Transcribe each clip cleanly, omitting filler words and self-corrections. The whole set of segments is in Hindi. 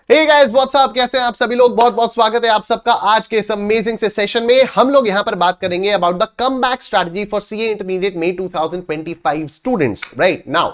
हे गाइस व्हाट्स अप, कैसे हैं आप सभी लोग। बहुत बहुत स्वागत है आप सबका आज के इस अमेजिंग से सेशन में। हम लोग यहां पर बात करेंगे about the comeback strategy for CA intermediate May 2025 students. Right now,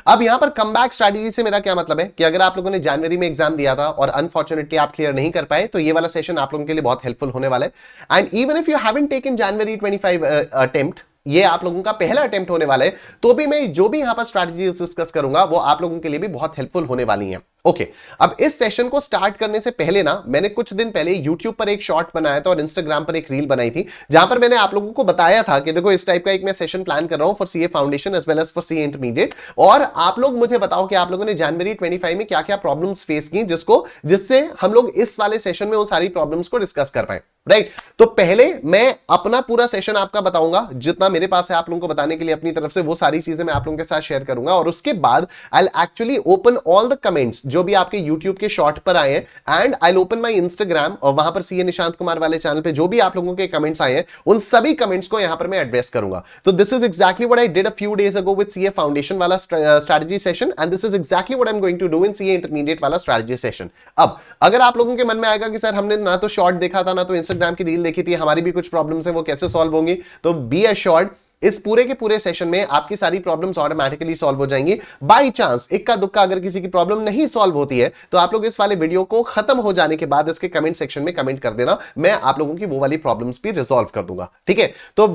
अब यहां पर कमबैक स्ट्रेटजी से मेरा क्या मतलब है कि अगर आप लोगों ने जनवरी में एग्जाम दिया था और अनफॉर्चुनेटली आप क्लियर नहीं कर पाए, तो ये वाला सेशन आप लोगों के लिए बहुत हेल्पफुल होने वाला है। And even if you haven't taken January 25 attempt, ये आप लोगों का पहला अटेम्प्ट होने वाला है, तो भी मैं जो भी यहां पर स्ट्रैटेजी डिस्कस करूंगा वो आप लोगों के लिए भी बहुत हेल्पफुल होने वाली है। ओके, अब इस सेशन को स्टार्ट करने से पहले ना, मैंने कुछ दिन पहले YouTube पर एक शॉर्ट बनाया था और Instagram पर एक रील बनाई थी, जहां पर मैंने आप लोगों को बताया था कि देखो इस टाइप का एक मैं सेशन प्लान कर रहा हूं for CA foundation as well as for CA intermediate, और आप लोग मुझे बताओ कि आप लोगों ने जनवरी 25 में क्या क्या प्रॉब्लम्स फेस की, जिससे हम लोग इस वाले सेशन में वो सारी प्रॉब्लम्स को डिस्कस कर पाए। राइट, तो पहले मैं अपना पूरा सेशन आपका बताऊंगा, जितना मेरे पास है आप लोगों को बताने के लिए अपनी तरफ से, वो सारी चीजें मैं आप लोगों के साथ शेयर करूंगा। और उसके बाद I will actually open all the comments जो भी आपके YouTube के शॉर्ट पर आए हैं, and I will open my Instagram, और वहां पर सीए निशांत कुमार वाले चैनल पे जो भी आप लोगों के कमेंट्स आए हैं, उन सभी कमेंट्स को यहां पर मैं एड्रेस करूंगा। तो this is exactly what I did a few days ago with CA foundation वाला strategy session, and this is exactly what I am going to do in CA intermediate वाला स्ट्रेटजी सेशन। अब अगर आप लोगों के मन में आएगा कि सर हमने ना तो शॉर्ट देखा था ना तो Instagram की रील देखी थी, हमारी भी कुछ प्रॉब्लम्स है, वो कैसे सॉल्व होंगी, तो बी एश्योर्ड इस पूरे के पूरे सेशन में आपकी सारी प्रॉब्लम्स ऑटोमेटिकली सॉल्व हो जाएंगी। बाई चांस इक्का दुक्का अगर किसी की प्रॉब्लम नहीं सॉल्व होती है, तो आप लोग इस वाले वीडियो को खत्म हो जाने के बाद इसके कमेंट सेक्शन में कमेंट कर देना, मैं आप लोगों की वो वाली प्रॉब्लम्स भी रिजॉल्व कर दूंगा। ठीक है, तो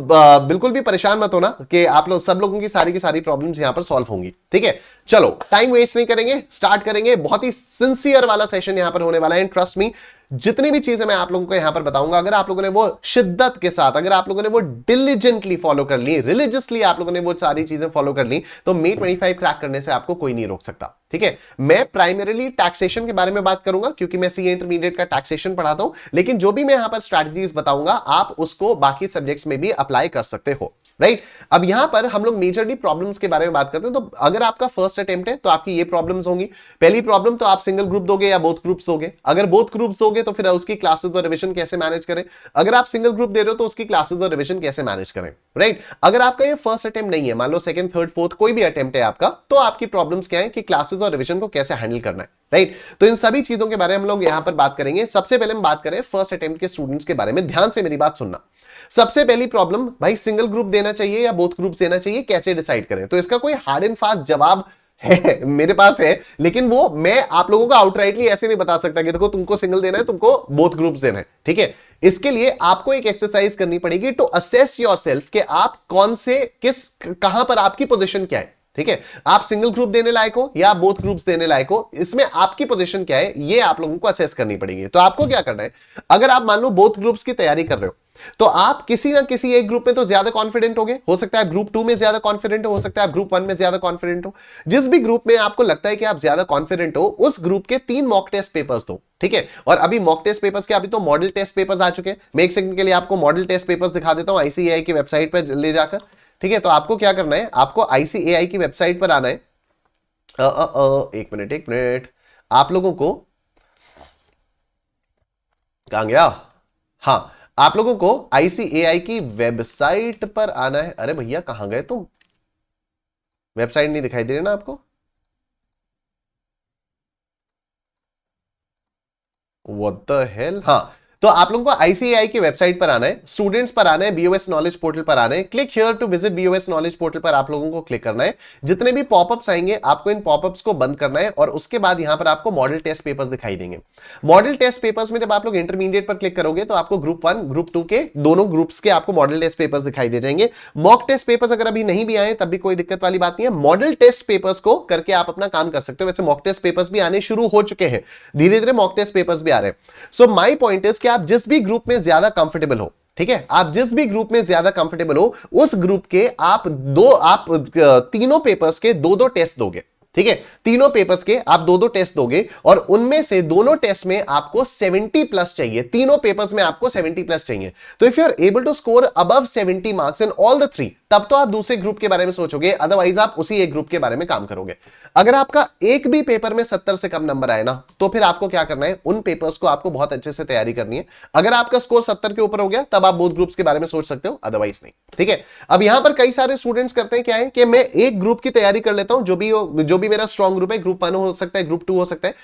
बिल्कुल भी परेशान मत होना कि आप लोग सब लोगों की सारी प्रॉब्लम्स यहां पर सॉल्व होंगी। ठीक है, चलो टाइम वेस्ट नहीं करेंगे, स्टार्ट करेंगे। बहुत ही सिंसियर वाला सेशन यहां पर होने वाला है। ट्रस्ट मी, जितनी भी चीजें मैं आप लोगों को यहां पर बताऊंगा, अगर आप लोगों ने वो शिद्दत के साथ, अगर आप लोगों ने वो डिलीजेंटली फॉलो कर ली, रिलीजियसली आप लोगों ने वो सारी चीजें फॉलो कर ली, तो May 25 क्रैक करने से आपको कोई नहीं रोक सकता। ठीक है, मैं प्राइमरीली टैक्सेशन के बारे में बात करूंगा क्योंकि मैं सीए इंटरमीडिएट का टैक्सेशन पढ़ाता हूं, लेकिन जो भी मैं यहां पर स्ट्रैटेजीज बताऊंगा आप उसको बाकी सब्जेक्ट्स में भी अप्लाई कर सकते हो। राइट, अब यहां पर हम लोग मेजरली प्रॉब्लम्स के बारे में बात करते हैं। तो अगर आपका फर्स्ट अटेम्प्ट है तो आपकी ये प्रॉब्लम्स होंगी। पहली प्रॉब्लम, तो आप सिंगल ग्रुप दोगे या बोथ ग्रुप्स दोगे। अगर बोथ ग्रुप्स दोगे तो फिर उसकी क्लासेस और रिवीजन कैसे मैनेज करें। अगर आप सिंगल ग्रुप दे रहे हो तो उसकी क्लासेस और रिवीजन कैसे मैनेज करें। राइट, अगर आपका ये फर्स्ट अटेम्प्ट नहीं है, मान लो सेकंड, थर्ड, फोर्थ कोई भी अटेम्प्ट है आपका, तो आपकी प्रॉब्लम्स क्या है कि क्लासेस और रिवीजन को कैसे हैंडल करना है। राइट, तो इन सभी चीजों के बारे में हम लोग यहां पर बात करेंगे। सबसे पहले हम बात करें फर्स्ट अटेम्प्ट के स्टूडेंट्स के बारे में। ध्यान से मेरी बात सुनना। सबसे पहली प्रॉब्लम, भाई सिंगल ग्रुप देना चाहिए या बोथ ग्रुप देना चाहिए, कैसे डिसाइड करें। तो इसका कोई हार्ड एंड फास्ट जवाब है मेरे पास है, लेकिन वो मैं आप लोगों को आउटराइटली ऐसे नहीं बता सकता कि देखो तुमको सिंगल देना है, तुमको बोथ ग्रुप्स देना है। ठीक है, इसके लिए आपको एक एक्सरसाइज करनी पड़ेगी टू असेस योरसेल्फ कि आप कौन से कहां पर आपकी पोजीशन क्या है। ठीक है, आप सिंगल ग्रुप देने लायक हो या बोथ ग्रुप्स देने लायक हो, इसमें आपकी पोजीशन क्या है ये आप लोगों को असेस करनी पड़ेगी। तो आपको क्या करना है, अगर आप मान लो बोथ ग्रुप्स की तैयारी कर रहे हो, तो आप किसी ना किसी एक ग्रुप में तो ज्यादा कॉन्फिडेंट हो सकता है ग्रुप 2 में ज्यादा कॉन्फिडेंट हो सकता है आप ग्रुप 1 में ज्यादा कॉन्फिडेंट हो। जिस भी ग्रुप में आपको लगता है कि आप ज्यादा कॉन्फिडेंट हो, उस ग्रुप के 3 मॉक टेस्ट पेपर्स दो। ठीक है, और अभी मॉक टेस्ट पेपर्स के अभी तो मॉडल टेस्ट पेपर्स आ चुके हैं। मैं एक सेकंड के लिए आपको मॉडल टेस्ट पेपर्स दिखा देता हूं आईसीएआई की वेबसाइट पर ले जाकर। ठीक है, तो आपको क्या करना है, आपको आईसीएआई की वेबसाइट पर आना है। एक मिनट, आप लोगों को कहां गया, हाँ, आप लोगों को आईसीएआई की वेबसाइट पर आना है। अरे भैया कहां गए तुम, वेबसाइट नहीं दिखाई दे रही ना आपको, व्हाट द हेल। हाँ, तो आप लोगों को आईसीएआई की वेबसाइट पर आना है, स्टूडेंट्स पर आना है, बीओएस नॉलेज पोर्टल पर आना है। Click here to visit BOS knowledge portal पर आप लोगों को क्लिक करना है। जितने भी पॉपअप्स आएंगे आपको इन पॉपअप्स को बंद करना है, और उसके बाद यहां पर आपको मॉडल टेस्ट पेपर्स दिखाई देंगे। मॉडल टेस्ट पेपर्स में जब आप लोग इंटरमीडिएट पर क्लिक करोगे तो आपको ग्रुप 1 ग्रुप 2 के दोनों ग्रुप्स के आपको मॉडल टेस्ट पेपर्स दिखाई दे जाएंगे। मॉक टेस्ट पेपर्स अगर अभी नहीं भी आए तब भी कोई दिक्कत वाली बात नहीं है, मॉडल टेस्ट पेपर्स को करके आप अपना काम कर सकते हो। वैसे मॉक टेस्ट पेपर्स भी आने शुरू हो चुके हैं, धीरे धीरे मॉक टेस्ट पेपर्स भी आ रहे हैं। सो माय पॉइंट इज कि आप जिस भी ग्रुप में ज्यादा कंफर्टेबल हो, ठीक है, आप जिस भी ग्रुप में ज्यादा कंफर्टेबल हो, उस ग्रुप के आप तीनों पेपर्स के दो टेस्ट दोगे। ठीक है, तीनों पेपर्स के आप दो टेस्ट दोगे, और उनमें से दोनों टेस्ट में आपको 70 प्लस चाहिए। तीनों पेपर्स में आपको 70 प्लस चाहिए। तो if you are able to score above 70 marks in all the 3, तब तो आप दूसरे ग्रुप के बारे में सोचोगे, अदरवाइज आप उसी एक ग्रुप के बारे में काम करोगे। अगर आपका एक भी पेपर में 70 से कम नंबर आए ना, तो फिर आपको क्या करना है, उन पेपर्स को आपको बहुत अच्छे से तैयारी करनी है। अगर आपका स्कोर 70 के ऊपर हो गया तब आप बोथ ग्रुप्स के बारे में सोच सकते हो, अदरवाइज नहीं। ठीक है, अब यहां पर कई सारे स्टूडेंट्स करते हैं क्या है कि मैं एक ग्रुप की तैयारी कर लेता हूं, जो भी भी मेरा स्ट्रॉन्ग ग्रुप है, ग्रुप 1 हो सकता है, ग्रुप 2 हो सकता है,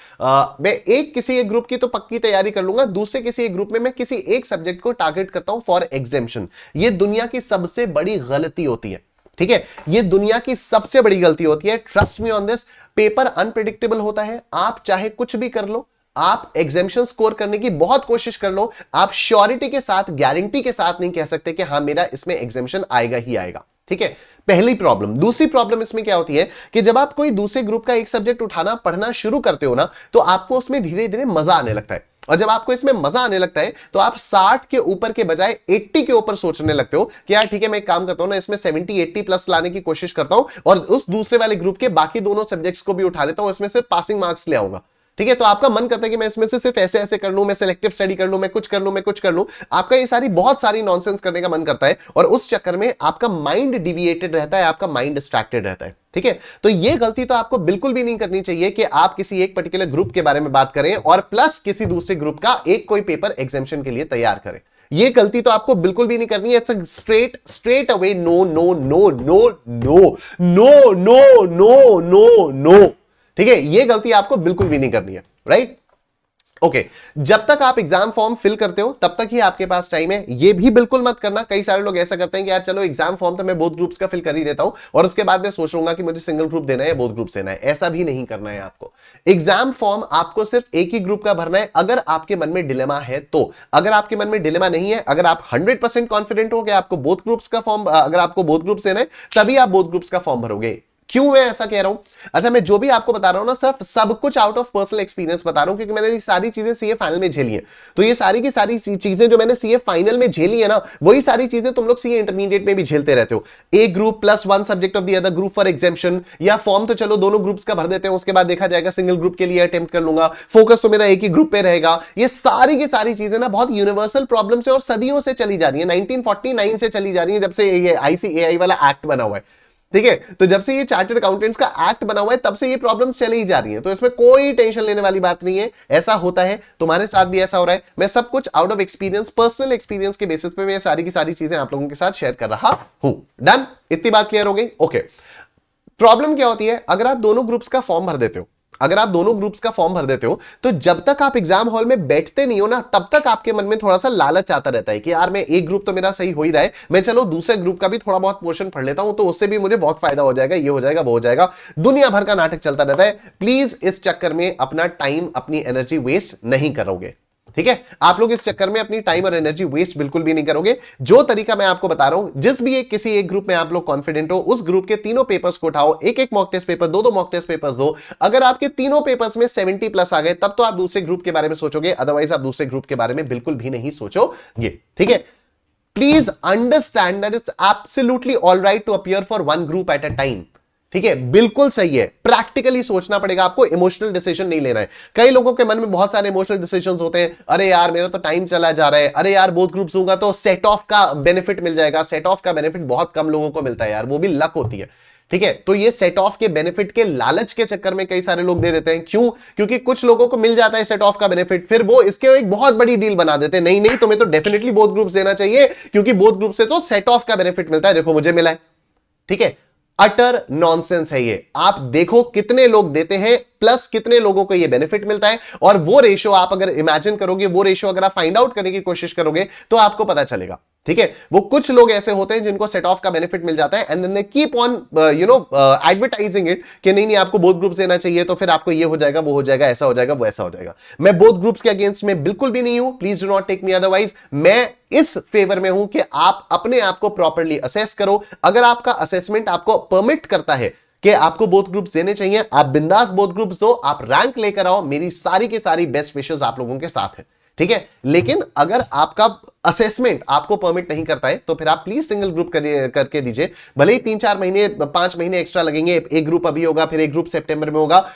मैं किसी एक ग्रुप की तो पक्की तैयारी कर लूंगा, दूसरे किसी एक ग्रुप में मैं किसी एक सब्जेक्ट को टारगेट करता हूं फॉर एग्जामिशन। ये दुनिया की सबसे बड़ी गलती होती है, ठीक है, ये दुनिया की सबसे बड़ी गलती होती है। Trust me on this. Paper unpredictable होता है, आप चाहे कुछ भी कर लो, आप एग्जामिशन स्कोर करने की बहुत कोशिश कर लो, आप श्योरिटी के साथ, गारंटी के साथ नहीं कह सकते कि हां मेरा इसमें एग्जामिशन आएगा ही आएगा, ठीक है। पहली प्रॉब्लम। दूसरी प्रॉब्लम इसमें क्या होती है कि जब आप कोई दूसरे ग्रुप का एक सब्जेक्ट उठाना पढ़ना शुरू करते हो ना, तो आपको उसमें धीरे धीरे मजा आने लगता है, और जब आपको इसमें मजा आने लगता है तो आप 60 के ऊपर के बजाय 80 के ऊपर सोचने लगते हो कि यार ठीक है, मैं एक काम करता हूं ना, इसमें 70-80 प्लस लाने की कोशिश करता हूं और उस दूसरे वाले ग्रुप के बाकी दोनों सब्जेक्ट्स को भी उठा लेता हूं, इसमें सिर्फ पासिंग मार्क्स ले आऊंगा, ठीक है। तो आपका मन करता है कि मैं इसमें से सिर्फ ऐसे ऐसे कर लूं, मैं सिलेक्टिव स्टडी कर लूं, मैं कुछ कर लूं, मैं कुछ कर लूं, आपका ये सारी बहुत सारी नॉनसेंस करने का मन करता है, और उस चक्कर में आपका माइंड डिविएटेड रहता है, आपका माइंड डिस्ट्रैक्टेड रहता है, ठीक है। तो ये गलती तो आपको बिल्कुल भी नहीं करनी चाहिए कि आप किसी एक पर्टिकुलर ग्रुप के बारे में बात करें और प्लस किसी दूसरे ग्रुप का एक कोई पेपर एग्जामिशन के लिए तैयार करें। ये गलती तो आपको बिल्कुल भी नहीं करनी है। It's straight away no no no no no no no no no no, ठीक है, ये गलती आपको बिल्कुल भी नहीं करनी है, राइट। ओके, जब तक आप एग्जाम फॉर्म फिल करते हो तब तक ही आपके पास टाइम है। ये भी बिल्कुल मत करना, कई सारे लोग ऐसा करते हैं कि यार चलो एग्जाम फॉर्म तो मैं बोथ ग्रुप्स का फिल कर ही देता हूं और उसके बाद मैं सोच लूंगा कि मुझे सिंगल ग्रुप देना है या बोथ ग्रुप्स देना है। ऐसा भी नहीं करना है आपको। एग्जाम फॉर्म आपको सिर्फ एक ही ग्रुप का भरना है अगर आपके मन में डिलेमा है तो। अगर आपके मन में डिलेमा नहीं है, अगर आप 100% कॉन्फिडेंट हो कि आपको बोथ ग्रुप्स का फॉर्म, अगर आपको बोथ ग्रुप्स देना है तभी आप बोथ ग्रुप्स का फॉर्म भरोगे। क्यों मैं ऐसा कह रहा हूं? अच्छा, मैं जो भी आपको बता रहा हूं ना, सिर्फ सब कुछ आउट ऑफ पर्सनल एक्सपीरियंस बता रहा हूं, क्योंकि मैंने ये सारी चीजें सीए फाइनल में झेली हैं। तो ये सारी की सारी चीजें जो मैंने सीए फाइनल में झेली है ना, वही सारी चीजें तुम लोग सीए इंटरमीडिएट में भी झेलते रहते हो। एक group plus 1 subject of the other group for examination, या फॉर्म तो चलो दोनों ग्रुप्स का भर देते हैं, उसके बाद देखा जाएगा, सिंगल ग्रुप के लिए अटेम्प्ट कर लूंगा, फोकस तो मेरा एक ही ग्रुप पे रहेगा। ये सारी की सारी चीजें ना बहुत यूनिवर्सल प्रॉब्लम से और सदियों से चली जा रही है, 1949 से चली जा रही है, जब से ये आईसीएआई वाला एक्ट बना हुआ है, ठीक है। तो जब से ये चार्टर्ड अकाउंटेंट्स का एक्ट बना हुआ है तब से ये प्रॉब्लम्स चली ही जा रही हैं, तो इसमें कोई टेंशन लेने वाली बात नहीं है। ऐसा होता है, तुम्हारे साथ भी ऐसा हो रहा है। मैं सब कुछ out of experience, personal experience के बेसिस पे मैं सारी की सारी चीजें आप लोगों के साथ शेयर कर रहा हूं। डन, इतनी बात क्लियर हो गई? ओके। प्रॉब्लम क्या होती है, अगर आप दोनों ग्रुप्स का फॉर्म भर देते हो, अगर आप दोनों ग्रुप्स का फॉर्म भर देते हो, तो जब तक आप एग्जाम हॉल में बैठते नहीं हो ना, तब तक आपके मन में थोड़ा सा लालच आता रहता है कि यार मैं एक ग्रुप तो मेरा सही हो ही रहा है, मैं चलो दूसरे ग्रुप का भी थोड़ा बहुत पोर्शन पढ़ लेता हूं, तो उससे भी मुझे बहुत फायदा हो जाएगा, ये हो जाएगा, वो हो जाएगा। दुनिया भर का नाटक चलता रहता है। प्लीज इस चक्कर में अपना टाइम, अपनी एनर्जी वेस्ट नहीं करोगे, ठीक है। आप लोग इस चक्कर में अपनी टाइम और एनर्जी वेस्ट बिल्कुल भी नहीं करोगे। जो तरीका मैं आपको बता रहा हूं, जिस भी एक किसी एक ग्रुप में आप लोग कॉन्फिडेंट हो, उस ग्रुप के तीनों पेपर्स को उठाओ, एक एक मॉक टेस्ट पेपर, दो मॉक टेस्ट पेपर्स दो। अगर आपके तीनों पेपर्स में 70 प्लस आ गए तब तो आप दूसरे ग्रुप के बारे में सोचोगे, अदरवाइज आप दूसरे ग्रुप के बारे में बिल्कुल भी नहीं सोचोगे, ठीक है। Please understand that it's absolutely all right to appear for one group at a time, ठीक है, बिल्कुल सही है। प्रैक्टिकली सोचना पड़ेगा आपको, इमोशनल डिसीजन नहीं लेना है। कई लोगों के मन में बहुत सारे इमोशनल डिसीजंस होते हैं, अरे यार मेरा तो टाइम चला जा रहा है, अरे यार बोथ ग्रुप्स दूंगा तो सेट ऑफ का बेनिफिट मिल जाएगा। सेट ऑफ का बेनिफिट बहुत कम लोगों को मिलता है यार, वो भी लक होती है, ठीक है। तो ये सेट ऑफ के बेनिफिट के लालच के चक्कर में कई सारे लोग दे देते हैं। क्यों? क्योंकि कुछ लोगों को मिल जाता है सेट ऑफ का बेनिफिट, फिर वो इसके एक बहुत बड़ी डील बना देते हैं, नहीं नहीं तुम्हें तो डेफिनेटली बोथ ग्रुप्स देना चाहिए, क्योंकि बोथ ग्रुप से तो सेट ऑफ का बेनिफिट मिलता है, देखो मुझे मिला है, ठीक है। अटर नॉनसेंस है ये। आप देखो कितने लोग देते हैं प्लस कितने लोगों को ये बेनिफिट मिलता है, और वो रेशो आप अगर इमेजिन करोगे, वो रेशो अगर आप फाइंड आउट करने की कोशिश करोगे तो आपको पता चलेगा, ठीक है। वो कुछ लोग ऐसे होते हैं जिनको सेट ऑफ का बेनिफिट मिल जाता है, and then they keep on advertising it कि नहीं नहीं आपको बोथ ग्रुप्स देना चाहिए, तो फिर आपको ये हो जाएगा, वो हो जाएगा, ऐसा हो जाएगा, वो ऐसा हो जाएगा। मैं बोथ ग्रुप्स के अगेंस्ट में बिल्कुल भी नहीं हूं, please do not take me otherwise. मैं इस फेवर में हूं कि आप अपने आप को प्रॉपर्ली असेस करो। अगर आपका असेसमेंट आपको परमिट करता है कि आपको बोथ ग्रुप्स देने चाहिए, आप बिंदास बोथ ग्रुप्स दो, आप रैंक लेकर आओ, मेरी सारी की सारी बेस्ट विशेस आप लोगों के साथ है, ठीक है। लेकिन अगर आपका असेसमेंट आपको परमिट नहीं करता है तो फिर आप प्लीज सिंगल ग्रुप करके दीजिए। भले ही 3-4 महीने 5 महीने एक्स्ट्रा लगेंगे, एक ग्रुप अभी होगा, फिर एक ग्रुप सितंबर में होगा,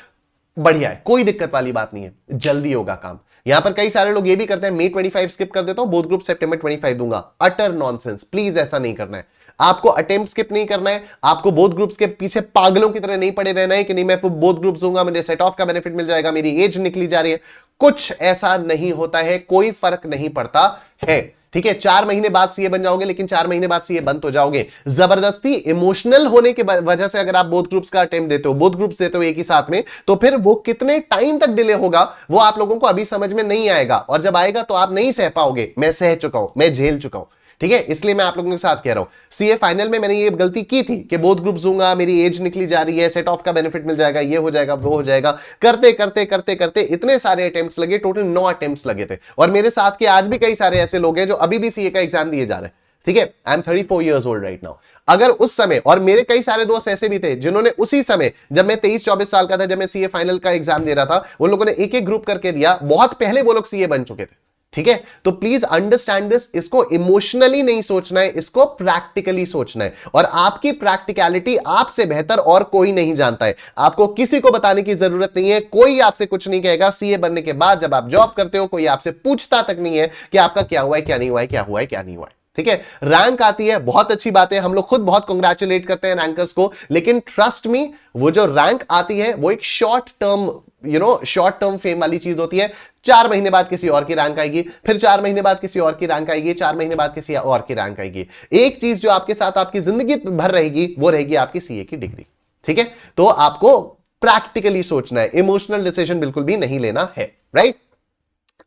बढ़िया है, कोई दिक्कत वाली बात नहीं है, जल्दी होगा काम। यहां पर कई सारे लोग ये भी करते हैं, मई 25 स्किप कर देता हूं, बोथ ग्रुप सितंबर 25 दूंगा। अटर नॉनसेंस, प्लीज ऐसा नहीं करना है। आपको अटेम्प्ट स्किप नहीं करना है, आपको बोथ ग्रुप्स के पीछे पागलों की तरह नहीं पड़े रहना है कि नहीं मैं बोथ ग्रुप्स दूंगा, मुझे सेट ऑफ का बेनिफिट मिल जाएगा, मेरी एज निकली जा रही है। कुछ ऐसा नहीं होता है, कोई फर्क नहीं पड़ता है, ठीक है, 4 महीने बाद सीए बन जाओगे, लेकिन 4 महीने बाद सीए बन तो जाओगे। जबरदस्ती इमोशनल होने की वजह से अगर आप बोथ ग्रुप्स का अटेम्प्ट देते हो, बोथ ग्रुप्स देते हो एक ही साथ में, तो फिर वो कितने टाइम तक डिले होगा वो आप लोगों को अभी समझ में नहीं आएगा, और जब आएगा तो आप नहीं सह पाओगे। मैं सह चुका हूं, मैं झेल चुका हूं, ठीक है। इसलिए मैं आप लोगों के साथ कह रहा हूं, सीए फाइनल में मैंने ये गलती की थी कि बोथ ग्रुप्स दूंगा, मेरी एज निकली जा रही है, सेट ऑफ का बेनिफिट मिल जाएगा, ये हो जाएगा, वो हो जाएगा, करते करते करते करते इतने सारे अटेम्प्ट्स लगे, टोटल 9 अटेम्प्ट्स लगे थे। और मेरे साथ के आज भी कई सारे ऐसे लोग हैं जो अभी भी सीए का एग्जाम दिए जा रहे हैं, ठीक है। I am 34 years old right now. अगर उस समय, और मेरे कई सारे दोस्त ऐसे भी थे जिन्होंने उसी समय, जब मैं 23-24 साल का था, जब मैं सीए फाइनल का एग्जाम दे रहा था, उन लोगों ने एक एक ग्रुप करके दिया, बहुत पहले वो लोग सीए बन चुके थे, ठीक है। तो प्लीज अंडरस्टैंड दिस, इसको इमोशनली नहीं सोचना है, इसको प्रैक्टिकली सोचना है। और आपकी प्रैक्टिकलिटी आपसे बेहतर और कोई नहीं जानता है, आपको किसी को बताने की जरूरत नहीं है। कोई आपसे कुछ नहीं कहेगा। सीए बनने के बाद जब आप जॉब करते हो, कोई आपसे पूछता तक नहीं है कि आपका क्या हुआ है, क्या नहीं हुआ है, क्या हुआ है, क्या नहीं हुआ है, ठीक है। रैंक आती है, बहुत अच्छी बात है, हम लोग खुद बहुत कांग्रेचुलेट करते हैं रैंकर्स को, लेकिन ट्रस्ट मी, वो जो रैंक आती है वो एक शॉर्ट टर्म फेम वाली चीज होती है। 4 महीने बाद किसी और की रैंक आएगी, फिर 4 महीने बाद किसी और की रैंक आएगी, 4 महीने बाद किसी और की रैंक आएगी। एक चीज जो आपके साथ आपकी जिंदगी भर रहेगी, वो रहेगी आपकी सीए की डिग्री, ठीक है। तो आपको प्रैक्टिकली सोचना है, इमोशनल डिसीजन बिल्कुल भी नहीं लेना है, राइट।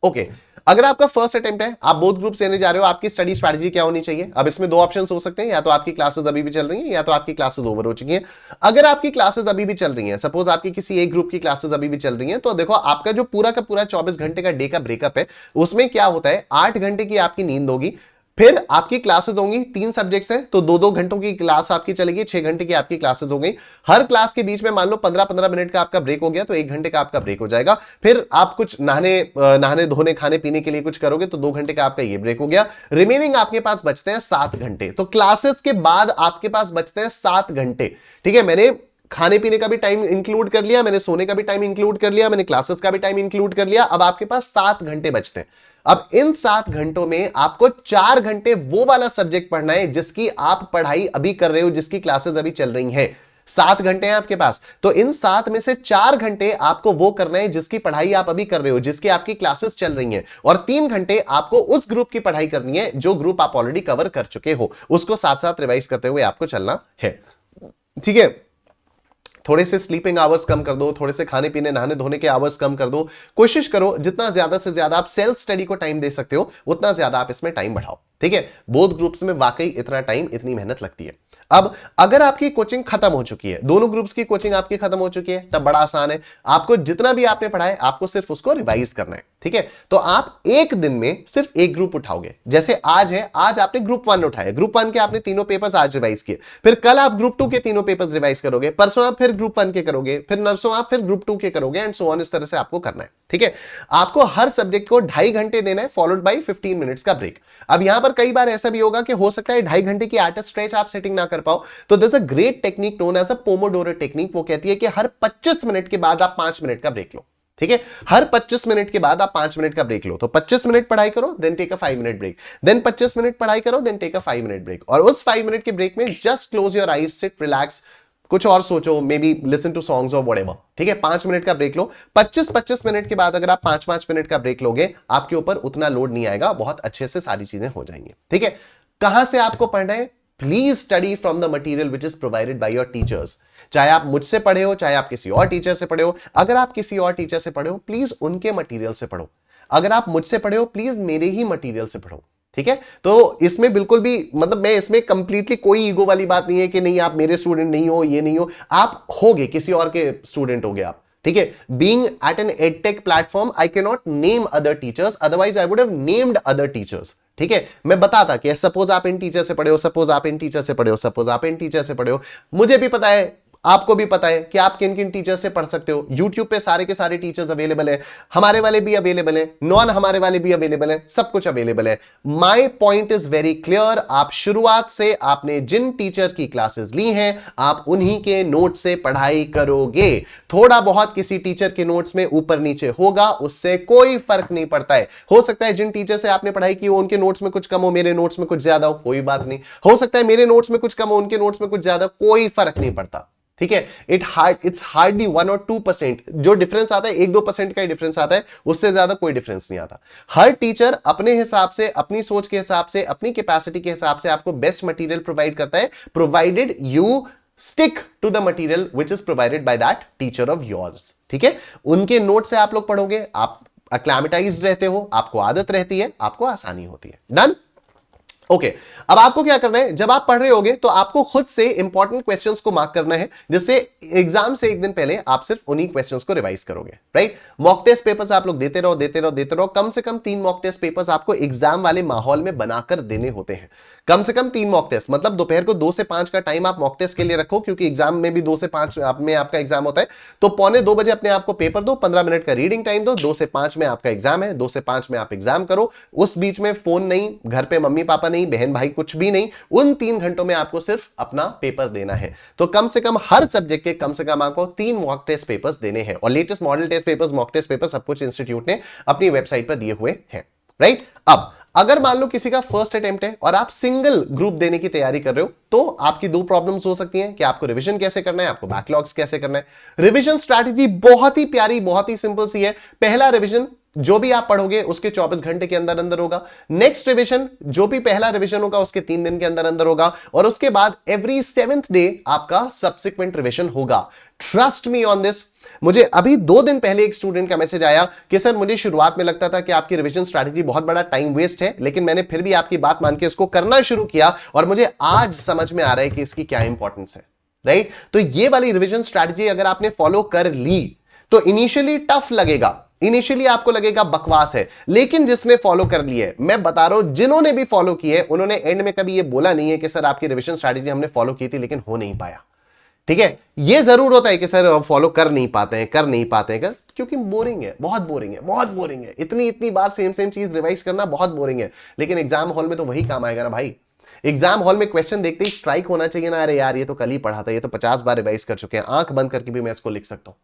ओके, अगर आपका फर्स्ट अटेम्प्ट है, आप बोथ ग्रुप्स लेने जा रहे हो, आपकी स्टडी स्ट्रैटेजी क्या होनी चाहिए? अब इसमें 2 ऑप्शंस हो सकते हैं, या तो आपकी क्लासेस अभी भी चल रही हैं, या तो आपकी क्लासेस ओवर हो चुकी हैं। अगर आपकी क्लासेस अभी भी चल रही हैं, सपोज आपकी किसी एक ग्रुप की क्लासेस अभी भी चल रही हैं, तो देखो आपका जो पूरा का पूरा 24 घंटे का डे का ब्रेकअप है, उसमें क्या होता है, 8 घंटे की आपकी नींद होगी, फिर आपकी क्लासेस होंगी, 3 सब्जेक्ट्स हैं, तो 2-2 घंटों की क्लास आपकी चलेगी, 6 घंटे की आपकी क्लासेस हो गई। हर क्लास के बीच में मान लो 15-15 मिनट का आपका ब्रेक हो गया, तो 1 घंटे का आपका ब्रेक हो जाएगा। फिर आप कुछ नहाने धोने खाने पीने के लिए कुछ करोगे, तो 2 घंटे का आपका ये ब्रेक हो गया। रिमेनिंग आपके पास बचते हैं 7 घंटे। तो क्लासेस के बाद आपके पास बचते हैं 7 घंटे, ठीक है। मैंने खाने पीने का भी टाइम इंक्लूड कर लिया, मैंने सोने का भी टाइम इंक्लूड कर लिया, मैंने क्लासेस का भी टाइम इंक्लूड कर लिया। अब आपके पास 7 घंटे बचते हैं। अब इन 7 घंटों में आपको 4 घंटे वो वाला सब्जेक्ट पढ़ना है जिसकी आप पढ़ाई अभी कर रहे हो, जिसकी क्लासेस अभी चल रही हैं। 7 घंटे हैं आपके पास, तो इन 7 में से 4 घंटे आपको वो करना है जिसकी पढ़ाई आप अभी कर रहे हो, जिसकी आपकी क्लासेस चल रही हैं, और 3 घंटे आपको उस ग्रुप की पढ़ाई करनी है जो ग्रुप आप ऑलरेडी कवर कर चुके हो, उसको साथ साथ रिवाइज करते हुए आपको चलना है, ठीक है। थोड़े से स्लीपिंग आवर्स कम कर दो, थोड़े से खाने पीने नहाने धोने के आवर्स कम कर दो। कोशिश करो जितना ज्यादा से ज्यादा आप सेल्फ स्टडी को टाइम दे सकते हो, उतना ज्यादा आप इसमें टाइम बढ़ाओ, ठीक है। बोथ ग्रुप्स में वाकई इतना टाइम, इतनी मेहनत लगती है। अब अगर आपकी कोचिंग खत्म हो चुकी है, दोनों ग्रुप्स की कोचिंग आपकी खत्म हो चुकी है, तब बड़ा आसान है, आपको जितना भी आपने पढ़ा है आपको सिर्फ उसको रिवाइज करना है, ठीक है। तो आप एक दिन में सिर्फ एक ग्रुप उठाओगे। जैसे आज है, आज आपने ग्रुप 1 उठाया, ग्रुप 1 के आपने तीनों पेपर्स आज रिवाइज किए, फिर कल आप ग्रुप 2 के तीनों पेपर्स रिवाइज करोगे, परसों आप फिर ग्रुप 1 के करोगे, फिर नरसों आप फिर ग्रुप 2 के करोगे, एंड सो ऑन। इस तरह से आपको करना है, ठीक है। आपको हर सब्जेक्ट को 2.5 घंटे देना है, फॉलोड बाई 15 मिनट्स का ब्रेक। अब यहां पर कई बार ऐसा भी होगा कि हो सकता है 2.5 घंटे की एट अ स्ट्रेच आप सेटिंग ना कर पाओ, तो this a great technique known as a pomodoro technique. वो कहती है कि हर 25 मिनट के बाद आप 5 मिनट का ब्रेक लो, ठीक है। हर 25 मिनट के बाद आप 5 मिनट का ब्रेक लो। तो 25 मिनट पढ़ाई करो, then take a 5 minute break, then 25 minute पढ़ाई करो, then take a 5 minute break, और उस 5 मिनट के ब्रेक में just close your eyes, sit, relax, कुछ और सोचो, maybe listen to songs और व्हाटएवर, ठीक है। 5 मिनट का ब्रेक लो। 25-25 मिनट के बाद अगर आप 5-5 मिनट का ब्रेक लोगे, आपके ऊपर उतना लोड नहीं आएगा, बहुत अच्छे से सारी चीजें हो जाएंगी, ठीक है। कहां से आपको पढ़ना है? Please study from the material which is provided by your teachers. चाहे आप मुझसे पढ़े हो, चाहे आप किसी और टीचर से पढ़े हो। अगर आप किसी और टीचर से पढ़े हो, प्लीज उनके मटेरियल से पढ़ो। अगर आप मुझसे पढ़े हो, प्लीज मेरे ही मटेरियल से पढ़ो, ठीक है। तो इसमें बिल्कुल भी, मतलब मैं इसमें कंप्लीटली कोई ईगो वाली बात नहीं है कि नहीं आप मेरे स्टूडेंट नहीं हो, ये नहीं हो, आप होगे, किसी और के स्टूडेंट होगे आप, ठीक है। Being at an edtech platform, I can not name other teachers, otherwise I would have named other teachers, ठीक है। मैं बताता कि सपोज आप इन टीचर से पढ़े हो, सपोज आप इन टीचर से पढ़े हो, सपोज आप इन टीचर से पढ़े हो, मुझे भी पता है, आपको भी पता है कि आप किन किन टीचर से पढ़ सकते हो। YouTube पे सारे के सारे टीचर्स अवेलेबल है, हमारे वाले भी अवेलेबल है, नॉन हमारे वाले भी अवेलेबल है, सब कुछ अवेलेबल है। My point is very clear. आप शुरुआत से आपने जिन टीचर की क्लासेस ली हैं, आप उन्हीं के नोट से पढ़ाई करोगे। थोड़ा बहुत किसी टीचर के नोट्स में ऊपर नीचे होगा, उससे कोई फर्क नहीं पड़ता है। हो सकता है जिन टीचर से आपने पढ़ाई की हो उनके नोट्स में कुछ कम हो, मेरे नोट्स में कुछ ज्यादा हो, कोई बात नहीं। हो सकता है मेरे नोट्स में कुछ कम हो, उनके नोट्स में कुछ ज्यादा, कोई फर्क नहीं पड़ता, ठीक है। इट्स हार्डली 1 और 2%, जो डिफरेंस आता है 1-2% का ही डिफरेंस आता है, उससे ज्यादा कोई डिफरेंस नहीं आता। हर टीचर अपने हिसाब से, अपनी सोच के हिसाब से, अपनी कैपेसिटी के हिसाब से आपको बेस्ट मटेरियल प्रोवाइड करता है, provided you stick to the material which is provided by that teacher of yours. ठीक है, उनके नोट से आप लोग पढ़ोगे, आप अक्लैमेटाइज्ड रहते हो, आपको आदत रहती है, आपको आसानी होती है। डन। ओके, अब आपको क्या करना है, जब आप पढ़ रहे होगे तो आपको खुद से इंपॉर्टेंट क्वेश्चंस को मार्क करना है, जिससे एग्जाम से एक दिन पहले आप सिर्फ उन्हीं क्वेश्चंस को रिवाइज करोगे, राइट। मॉक टेस्ट पेपर्स आप लोग देते रहो, देते रहो, देते रहो। कम से कम 3 मॉक टेस्ट पेपर्स आपको एग्जाम वाले माहौल में बनाकर देने होते हैं। कम से कम 3 मॉक टेस्ट, मतलब दोपहर को 2 से 5 का टाइम आप मॉक टेस्ट के लिए रखो, क्योंकि एग्जाम में भी 2 से 5 में आपका एग्जाम होता है। तो 1:45 अपने आप को पेपर दो, 15 मिनट का रीडिंग टाइम दो, 2 से 5 में आपका एग्जाम है, 2 से 5 में आप एग्जाम करो। उस बीच में फोन नहीं, घर पे मम्मी पापा नहीं, बहन भाई कुछ भी नहीं, उन 3 घंटों में आपको सिर्फ अपना पेपर देना है। तो कम से कम हर सब्जेक्ट के कम से कम आपको 3 मॉक टेस्ट पेपर्स देने हैं, और latest model test papers, mock test paper सब कुछ इंस्टीट्यूट ने अपनी वेबसाइट पर दिए हुए हैं, राइट। अब अगर मान लो किसी का फर्स्ट अटेम्प्ट है और आप सिंगल ग्रुप देने की तैयारी कर रहे हो, तो आपकी 2 प्रॉब्लम्स हो सकती हैं कि आपको रिवीजन कैसे करना है, आपको बैकलॉग्स कैसे करना है। रिवीजन स्ट्रैटेजी बहुत ही प्यारी, बहुत ही सिंपल सी है। पहला रिवीजन जो भी आप पढ़ोगे उसके 24 घंटे के अंदर अंदर होगा। नेक्स्ट रिवीजन जो भी पहला रिवीजन होगा उसके 3 दिन के अंदर अंदर होगा, और उसके बाद एवरी 7th डे आपका सब्सिक्वेंट रिवीजन होगा। Trust me on this. मुझे अभी 2 दिन पहले एक स्टूडेंट का मैसेज आया कि सर मुझे शुरुआत में लगता था कि आपकी रिवीजन स्ट्रैटेजी बहुत बड़ा टाइम वेस्ट है, लेकिन मैंने फिर भी आपकी बात मान के इसको करना शुरू किया और मुझे आज समझ में आ रहा है कि इसकी क्या इंपॉर्टेंस है, राइट। तो ये वाली रिवीजन स्ट्रैटेजी अगर आपने फॉलो कर ली तो इनिशियली टफ लगेगा, इनिशियली आपको लगेगा बकवास है, लेकिन जिसने फॉलो कर ली है, मैं बता रहा हूं जिन्होंने भी फॉलो की है, उन्होंने एंड में कभी ये बोला नहीं है कि सर आपकी रिवीजन स्ट्रैटेजी हमने फॉलो की थी लेकिन हो नहीं पाया। ठीक है, ये जरूर होता है कि सर फॉलो कर नहीं पाते हैं, कर नहीं पाते हैं, क्योंकि बोरिंग है, बहुत बोरिंग है, बहुत बोरिंग है। इतनी बार सेम चीज रिवाइज करना बहुत बोरिंग है। लेकिन एग्जाम हॉल में तो वही काम आएगा ना भाई। एग्जाम हॉल में क्वेश्चन देखते ही स्ट्राइक होना चाहिए ना, अरे यार ये तो कल ही पढ़ा था, ये तो 50 बार रिवाइज कर चुके हैं, आंख बंद करके भी मैं इसको लिख सकता हूं।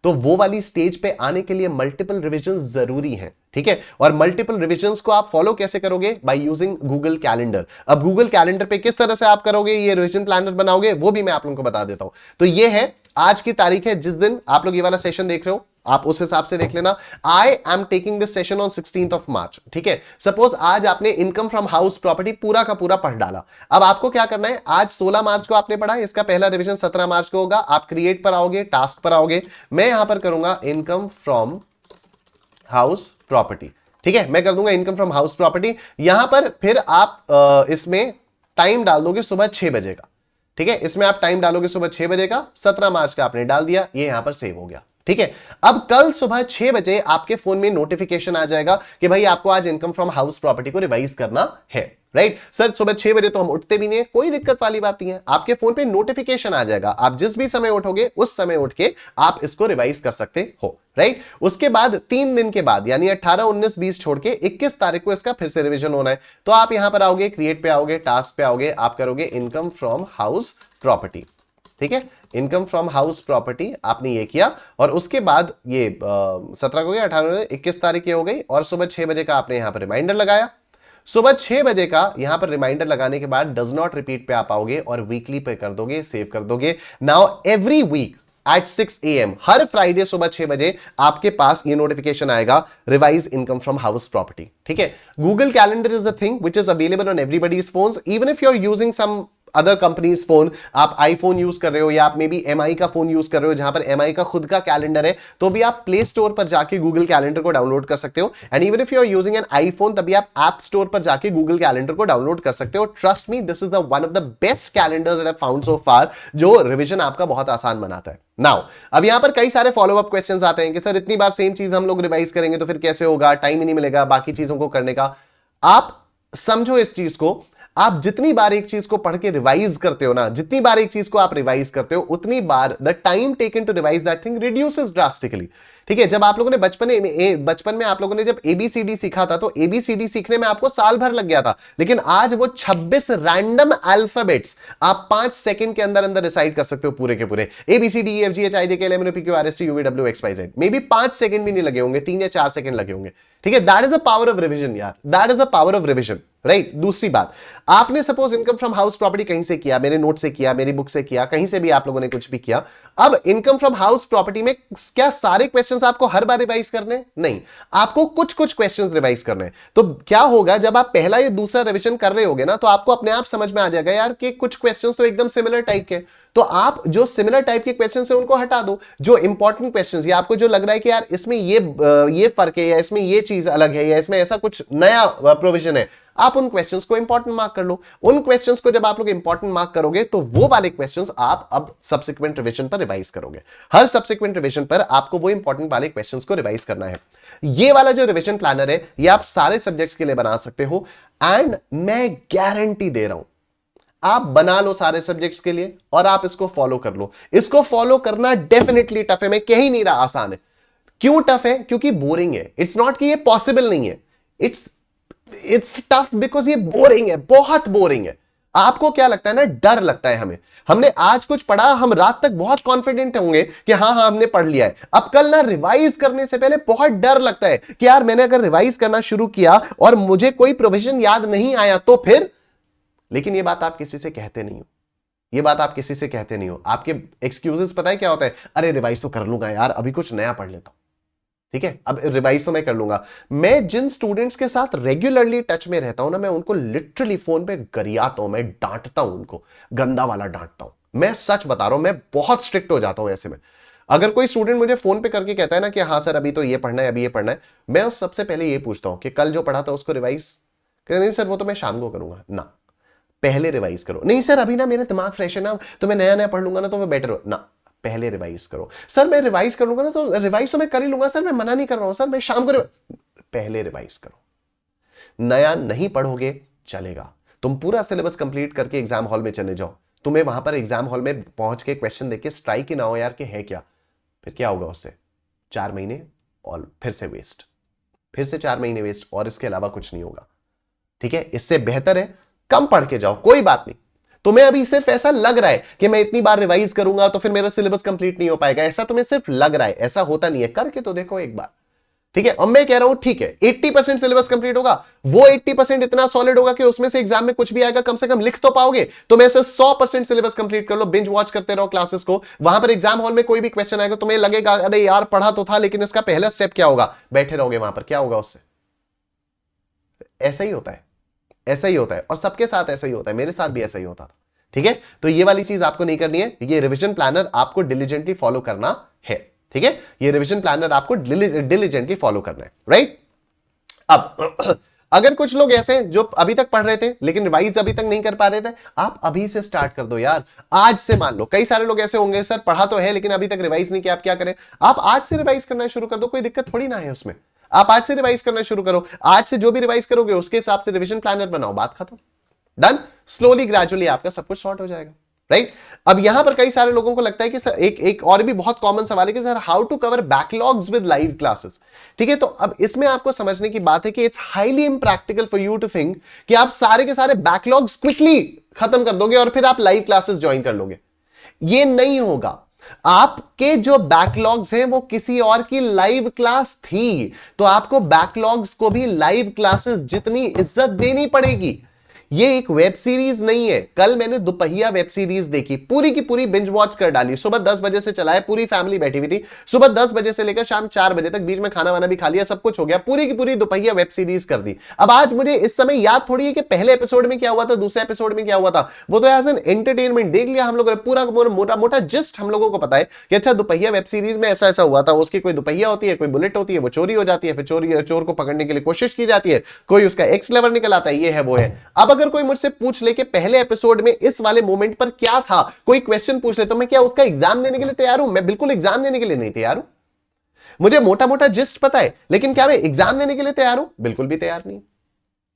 तो वो वाली स्टेज पे आने के लिए मल्टीपल रिविजन जरूरी है, ठीक है। और मल्टीपल रिविजन्स को आप फॉलो कैसे करोगे? By using Google calendar. अब गूगल कैलेंडर पे किस तरह से आप करोगे, ये रिविजन प्लानर बनाओगे, वो भी मैं आप लोगों को बता देता हूं। तो ये है आज की तारीख है जिस दिन आप लोग ये वाला सेशन देख रहे हो, आप उस हिसाब से देख लेना। I am taking this session on 16th of March, ठीक है। सपोज आज आपने इनकम फ्रॉम हाउस प्रॉपर्टी पूरा का पूरा पढ़ डाला। अब आपको क्या करना है, आज 16 मार्च को आपने पढ़ा, इसका पहला रिवीजन 17 मार्च को होगा। आप क्रिएट पर आओगे, टास्क पर आओगे, मैं यहां पर करूंगा इनकम फ्रॉम हाउस प्रॉपर्टी, ठीक है। मैं कर दूंगा इनकम फ्रॉम हाउस प्रॉपर्टी। यहां पर फिर आप इसमें टाइम डाल दोगे सुबह 6 बजे का, ठीक है। इसमें आप टाइम डालोगे सुबह 6 बजे का, 17 मार्च का आपने डाल दिया, ये यहां पर सेव हो गया, ठीक है। अब कल सुबह 6 बजे आपके फोन में नोटिफिकेशन आ जाएगा कि भाई आपको आज इनकम फ्रॉम हाउस प्रॉपर्टी को रिवाइज करना है, राइट। सर सुबह 6 बजे तो हम उठते भी नहीं है, कोई दिक्कत वाली बात नहीं है, आपके फोन पे नोटिफिकेशन आ जाएगा। आप जिस भी समय उठोगे उस समय उठ के आप इसको रिवाइज कर सकते हो, राइट। उसके बाद 3 दिन के बाद यानी 18, 19, 20 छोड़ के 21 तारीख को इसका फिर से रिवीजन होना है। तो आप यहां पर आओगे, क्रिएट पे आओगे, टास्क पे आओगे, आप करोगे इनकम फ्रॉम हाउस प्रॉपर्टी, ठीक है। इनकम फ्रॉम हाउस प्रॉपर्टी आपने ये किया, और उसके बाद ये 17 को गया, 18, 21 तारीख ये हो गई, और सुबह 6 बजे का आपने यहां पर रिमाइंडर लगाया। सुबह 6 बजे का यहां पर रिमाइंडर लगाने के बाद डज नॉट रिपीट पे आप आओगे और वीकली पे कर दोगे, सेव कर दोगे। Now every week at 6 AM हर फ्राइडे सुबह 6 बजे आपके पास ये नोटिफिकेशन आएगा, revise income from house property, ठीक है। Google calendar is a thing which is available on everybody's phones, even if you are using some other companies phone, आप आईफोन यूज कर रहे हो या आप मे बी एमआई का फोन यूज कर रहे हो जहां पर एमआई का खुद का कैलेंडर है, तो भी आप प्ले स्टोर पर जाके गूगल कैलेंडर को डाउनलोड कर सकते हो। And even if you are using an iPhone, तभी आप ऐप स्टोर पर जाके गूगल कैलेंडर को डाउनलोड कर सकते हो। Trust me, this is the one of the best calendars that I found so far, जो रिवीजन आपका बहुत आसान बनाता है। नाउ अब यहां पर कई सारे फॉलो अप क्वेश्चंस आते हैं कि सर इतनी बार सेम चीज हम लोग रिवाइज करेंगे तो फिर कैसे होगा, टाइम ही नहीं मिलेगा बाकी चीजों को करने का। आप समझो इस चीज को, आप जितनी बार एक चीज को पढ़ के रिवाइज करते हो ना, जितनी बार एक चीज को आप रिवाइज करते हो, उतनी बार the time taken to revise that thing reduces drastically. ठीक है, जब आप लोगों ने बचपन में आप लोगों ने जब एबीसीडी सीखा था तो एबीसीडी सीखने में आपको साल भर लग गया था, लेकिन आज वो 26 रैंडम अल्फाबेट्स आप 5 सेकंड के अंदर अंदर डिसाइड कर सकते हो पूरे के पूरे, ABCD EF GH IJ KL MNO PQ RST UV W XYZ। May be 5 second भी नहीं लगे होंगे, 3 या 4 सेकंड लगे होंगे। ठीक है, that is a power of revision यार, that is a power of revision, right. दूसरी बात, आपने suppose income from house property कहीं से किया, मेरे नोट से किया, मेरी बुक से किया, कहीं से भी आप लोगों ने कुछ भी किया। अब इनकम फ्रॉम हाउस प्रॉपर्टी में क्या सारे क्वेश्चंस आपको हर बार रिवाइज करने? नहीं, आपको कुछ कुछ क्वेश्चंस रिवाइज करने। तो क्या होगा, जब आप पहला या दूसरा रिवीजन कर रहे होगे ना, तो आपको अपने आप समझ में आ जाएगा यार कि कुछ क्वेश्चंस तो एकदम सिमिलर टाइप के, तो आप जो सिमिलर टाइप के क्वेश्चंस है उनको हटा दो। जो इंपॉर्टेंट क्वेश्चंस या आपको जो लग रहा है कि यार इसमें ये फर्क है, या इसमें ये चीज अलग है, या इसमें ऐसा कुछ नया प्रोविजन है, आप उन क्वेश्चंस को इंपॉर्टेंट मार्क कर लो। उन क्वेश्चंस को जब आप लोग इंपॉर्टेंट मार्क करोगे तो वो वाले क्वेश्चंस आप अब सब्सिक्वेंट रिवीजन पर रिवाइज करोगे। हर सब्सिक्वेंट रिवीजन पर आपको वो इंपॉर्टेंट वाले क्वेश्चंस को रिवाइज करना है। ये वाला जो रिवीजन प्लानर है ये आप सारे सब्जेक्ट्स के लिए बना सकते हो, एंड मैं गारंटी दे रहा हूं आप बना लो सारे सब्जेक्ट्स के लिए और आप इसको फॉलो कर लो। इसको फॉलो करना डेफिनेटली टफ है, मैं कह ही नहीं रहा आसान है। क्यों टफ है? क्योंकि बोरिंग है। इट्स नॉट कि ये पॉसिबल नहीं है, इट्स टफ बिकॉज ये बोरिंग है, बहुत बोरिंग है। आपको क्या लगता है ना, डर लगता है हमने आज कुछ पढ़ा, हम रात तक बहुत कॉन्फिडेंट होंगे कि हाँ हमने पढ़ लिया है। अब कल ना रिवाइज करने से पहले बहुत डर लगता है कि यार मैंने अगर रिवाइज करना शुरू किया और मुझे कोई प्रोविजन याद नहीं आया तो फिर। लेकिन ये बात आप किसी से कहते नहीं हो, ये बात आप किसी से कहते नहीं हो। आपके एक्सक्यूजेस पता है क्या होता है? अरे रिवाइज तो कर लूंगा यार, अभी कुछ नया पढ़ लेता हूं, ठीक है, अब रिवाइज तो मैं कर लूंगा। मैं जिन स्टूडेंट्स के साथ रेगुलरली टच में रहता हूं ना, मैं उनको लिटरली फोन पे गरियाता हूं, मैं डांटता हूं, उनको गंदा वाला डांटता हूं। मैं सच बता रहा हूं, मैं बहुत स्ट्रिक्ट हो जाता हूं ऐसे में। अगर कोई स्टूडेंट मुझे फोन पे करके कहता है ना कि हाँ सर अभी तो ये पढ़ना है, अभी ये पढ़ना है, मैं उस सबसे पहले ये पूछता हूं कि कल जो पढ़ा था उसको रिवाइज? नहीं सर वो तो मैं शाम को करूंगा ना। पहले रिवाइज करो। नहीं सर अभी ना मेरा दिमाग फ्रेश है ना, तो मैं नया नया पढ़ लूंगा ना तो मैं बेटर हो ना। पहले रिवाइज करो। सर मैं रिवाइज कर लूंगा ना, तो रिवाइज तो मैं कर ही लूंगा सर, मैं मना नहीं कर रहा हूं सर, मैं शाम को पहले रिवाइज करो। नया नहीं पढ़ोगे चलेगा, तुम पूरा सिलेबस कंप्लीट करके एग्जाम हॉल में चले जाओ, तुम्हें वहां पर एग्जाम हॉल में पहुंच के क्वेश्चन देख के स्ट्राइक ही ना हो यार कि है क्या, फिर क्या होगा उससे? 4 महीने और फिर से वेस्ट, फिर से 4 महीने वेस्ट, और इसके अलावा कुछ नहीं होगा। ठीक है, इससे बेहतर है कम पढ़ के जाओ, कोई बात नहीं। तुम्हें अभी सिर्फ ऐसा लग रहा है कि मैं इतनी बार रिवाइज करूंगा तो फिर मेरा सिलेबस कंप्लीट नहीं हो पाएगा, ऐसा तुम्हें सिर्फ लग रहा है, ऐसा होता नहीं है। करके तो देखो एक बार, ठीक है। और मैं कह रहा हूं ठीक है 80% सिलेबस कंप्लीट होगा, वो 80% इतना सॉलिड होगा कि उसमें से एग्जाम में कुछ भी आएगा कम से कम लिख तो पाओगे। तो मैं से 100% सिलेबस कंप्लीट कर लो, बिंज वॉच करते रहो क्लासेस को, वहां पर एग्जाम हॉल में कोई भी क्वेश्चन आएगा तुम्हें लगेगा अरे यार पढ़ा तो था, लेकिन इसका पहला स्टेप क्या होगा? बैठे रहोगे वहां पर, क्या होगा उससे? ऐसा ही होता है, ऐसा ही होता है, और सबके साथ ऐसा ही होता है, मेरे साथ भी ऐसा ही होता था। ठीक है, तो ये वाली चीज आपको नहीं करनी है, ये रिवीजन प्लानर आपको डिलीजेंटली फॉलो करना है। ठीक है, ये रिवीजन प्लानर आपको डिलीजेंटली फॉलो करना है, राइट। अब अगर कुछ लोग ऐसे जो अभी तक पढ़ रहे थे लेकिन रिवाइज अभी तक नहीं कर पा रहे थे, आप अभी से स्टार्ट कर दो यार, आज से। मान लो कई सारे लोग ऐसे होंगे सर पढ़ा तो है लेकिन अभी तक रिवाइज नहीं किया, आप क्या करें? आप आज से रिवाइज करना शुरू कर दो, कोई दिक्कत थोड़ी ना है उसमें। आप आज से रिवाइज करना शुरू करो, आज से जो भी रिवाइज करोगे उसके हिसाब से रिवीजन प्लानर बनाओ, बात खत्म, डन। स्लोली ग्रेजुअली आपका सब कुछ सॉर्ट हो जाएगा, राइट। अब यहां पर कई सारे लोगों को लगता है कि सर एक और भी बहुत कॉमन सवाल है कि sir how to cover backlogs with live classes. ठीक है, तो अब इसमें आपको समझने की बात है कि it's highly impractical for you to think कि आप सारे के सारे बैकलॉग्स क्विकली खत्म कर दोगे और फिर आप लाइव क्लासेस ज्वाइन कर लोगे। ये नहीं होगा। आपके जो बैकलॉग्स हैं वो किसी और की लाइव क्लास थी, तो आपको बैकलॉग्स को भी लाइव क्लासेस जितनी इज्जत देनी पड़ेगी। ये एक वेब सीरीज नहीं है। कल मैंने दोपहिया वेब सीरीज देखी, पूरी की पूरी बिंज वॉच कर डाली। सुबह 10 बजे से चला है, पूरी फैमिली बैठी हुई थी, सुबह 10 बजे से लेकर शाम 4 बजे तक, बीच में खाना वाना भी खा लिया, सब कुछ हो गया, पूरी की पूरी दोपहिया वेब सीरीज कर दी। अब आज मुझे इस समय याद थोड़ी है कि पहले एपिसोड में क्या हुआ था, दूसरे एपिसोड में क्या हुआ था, वो तो एज एन एंटरटेनमेंट देख लिया हम लोगों ने, पूरा मोटा मोटा जस्ट हम लोगों को पता है कि अच्छा दोपहिया वेब सीरीज में ऐसा ऐसा हुआ था, उसकी कोई दोपहिया होती है, कोई बुलेट होती है, वो चोरी हो जाती है, फिर चोर को पकड़ने के लिए कोशिश की जाती है, कोई उसका एक्स लवर निकल आता है, ये है वो है। अब अगर कोई मुझसे पूछ ले कि पहले एपिसोड में इस वाले मोमेंट पर क्या था, कोई क्वेश्चन पूछ ले, तो मैं क्या उसका एग्जाम देने के लिए तैयार हूं? मैं बिल्कुल एग्जाम देने के लिए नहीं तैयार हूं। मुझे मोटा मोटा जिस्ट पता है, लेकिन क्या मैं एग्जाम देने के लिए तैयार हूं? बिल्कुल भी तैयार नहीं।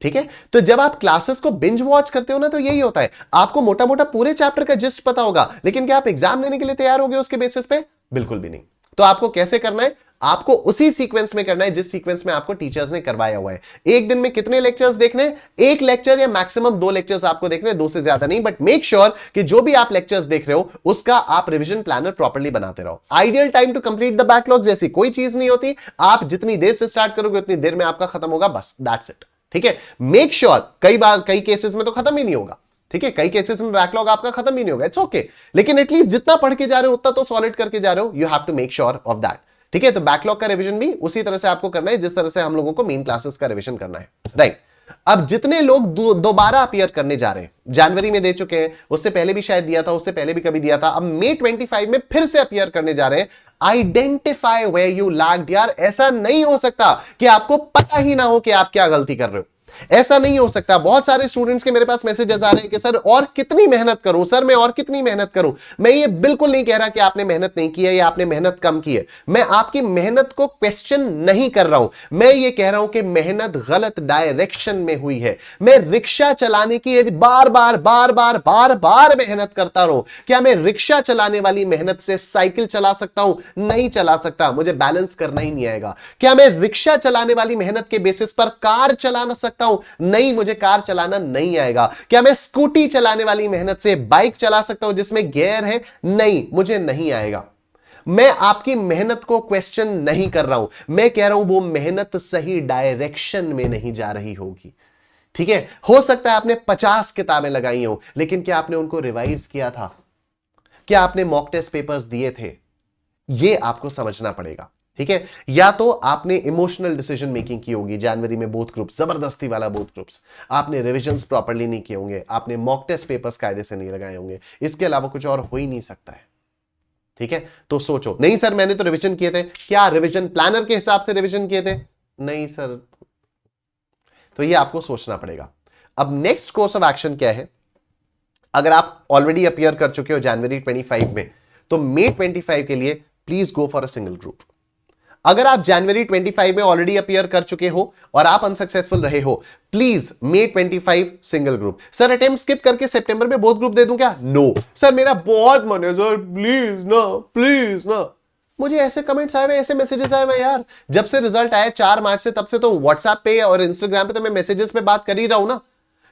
ठीक है, तो जब आप क्लासेस को बिंज वॉच करते हो ना, तो यही होता है, आपको मोटा मोटा पूरे चैप्टर का जिस्ट पता होगा, लेकिन क्या आप एग्जाम देने के लिए तैयार होगे उसके बेसिस पे? बिल्कुल भी नहीं। तो आपको कैसे करना है? आपको उसी सीक्वेंस में करना है जिस सीक्वेंस में आपको टीचर्स ने करवाया हुआ है। एक दिन में कितने लेक्चर्स देखने, एक लेक्चर या मैक्सिमम 2 लेक्चर्स आपको देखने, 2 से ज्यादा नहीं, बट मेक श्योर कि जो भी आप लेक्चर्स देख रहे हो उसका आप रिवीजन प्लानर प्रॉपर्ली बनाते रहो। Ideal time to complete the backlog जैसी कोई चीज नहीं होती, आप जितनी देर से स्टार्ट करोगे उतनी देर में आपका खत्म होगा, बस दैट्स इट। ठीक है, मेक श्योर कई बार कई केसेस में तो खत्म ही नहीं होगा, ठीक है, कई केसेस में बैकलॉग आपका खत्म ही नहीं होगा, इट्स ओके, लेकिन एटलीस्ट जितना पढ़ के जा रहे हो उतना तो सॉलिड करके जा रहे हो, you have to make sure of that. ठीक है, तो बैकलॉग का रिवीजन भी उसी तरह से आपको करना है जिस तरह से हम लोगों को मेन क्लासेस का रिवीजन करना है, राइट। अब जितने लोग दोबारा अपीयर करने जा रहे हैं, जनवरी में दे चुके हैं, उससे पहले भी शायद दिया था, उससे पहले भी कभी दिया था, अब मई 25 में फिर से अपीयर करने जा रहे हैं, आइडेंटिफाई वेयर यू लैग्ड। यार ऐसा नहीं हो सकता कि आपको पता ही ना हो कि आप क्या गलती कर रहे हो, ऐसा नहीं हो सकता। बहुत सारे स्टूडेंट्स के मेरे पास मैसेजेस आ रहे हैं कि सर और कितनी मेहनत करूं, सर मैं और कितनी मेहनत करूं। मैं ये बिल्कुल नहीं कह रहा कि आपने मेहनत नहीं की है या आपने मेहनत कम की है, मैं आपकी मेहनत को क्वेश्चन नहीं कर रहा हूं, मैं ये कह रहा हूं कि मेहनत गलत डायरेक्शन में हुई है। मैं रिक्शा चलाने की बार बार बार बार बार बार मेहनत करता रहूं, क्या मैं रिक्शा चलाने वाली मेहनत से साइकिल चला सकता हूं? नहीं चला सकता, मुझे बैलेंस करना ही नहीं आएगा। क्या मैं रिक्शा चलाने वाली मेहनत के बेसिस पर कार चला सकता हूं? नहीं, मुझे कार चलाना नहीं आएगा। क्या मैं स्कूटी चलाने वाली मेहनत से बाइक चला सकता हूं जिसमें गियर है? नहीं, मुझे नहीं आएगा। मैं आपकी मेहनत को क्वेश्चन नहीं कर रहा हूं, मैं कह रहा हूं वो मेहनत सही डायरेक्शन में नहीं जा रही होगी। ठीक है, हो सकता है आपने 50 किताबें लगाई हो, लेकिन क्या आपने उनको रिवाइज किया था? क्या आपने मॉक टेस्ट पेपर्स दिए थे? यह आपको समझना पड़ेगा। ठीक है, या तो आपने इमोशनल डिसीजन मेकिंग की होगी जनवरी में, बोथ ग्रुप्स, जबरदस्ती वाला बोथ ग्रुप्स, आपने रिविजन्स प्रॉपर्ली नहीं किए होंगे, आपने मॉक टेस्ट पेपर्स कायदे से नहीं लगाए होंगे, इसके अलावा कुछ और हो ही नहीं सकता है। ठीक है, तो सोचो, नहीं सर मैंने तो रिवीजन किए थे, क्या रिवीजन प्लानर के हिसाब से रिवीजन किए थे? नहीं सर, तो ये आपको सोचना पड़ेगा। अब नेक्स्ट कोर्स ऑफ एक्शन क्या है? अगर आप ऑलरेडी अपीयर कर चुके हो जनवरी 25 में, तो मई 25 के लिए please go for a single group. अगर आप जनवरी 25 में ऑलरेडी अपीयर कर चुके हो और आप अनसक्सेसफुल रहे हो, प्लीज मई 25 single group. Sir attempt skip करके सितंबर में बोथ ग्रुप दे दूं क्या? नो सर, मेरा बहुत मन है सर, प्लीज ना, प्लीज ना। मुझे ऐसे कमेंट्स आए हुए, ऐसे मैसेजेस आए हुए यार, जब से रिजल्ट आया 4 मार्च से, तब से तो व्हाट्सएप पे और इंस्टाग्राम पे तो मैं मैसेजेस पे बात कर ही रहा हूं ना।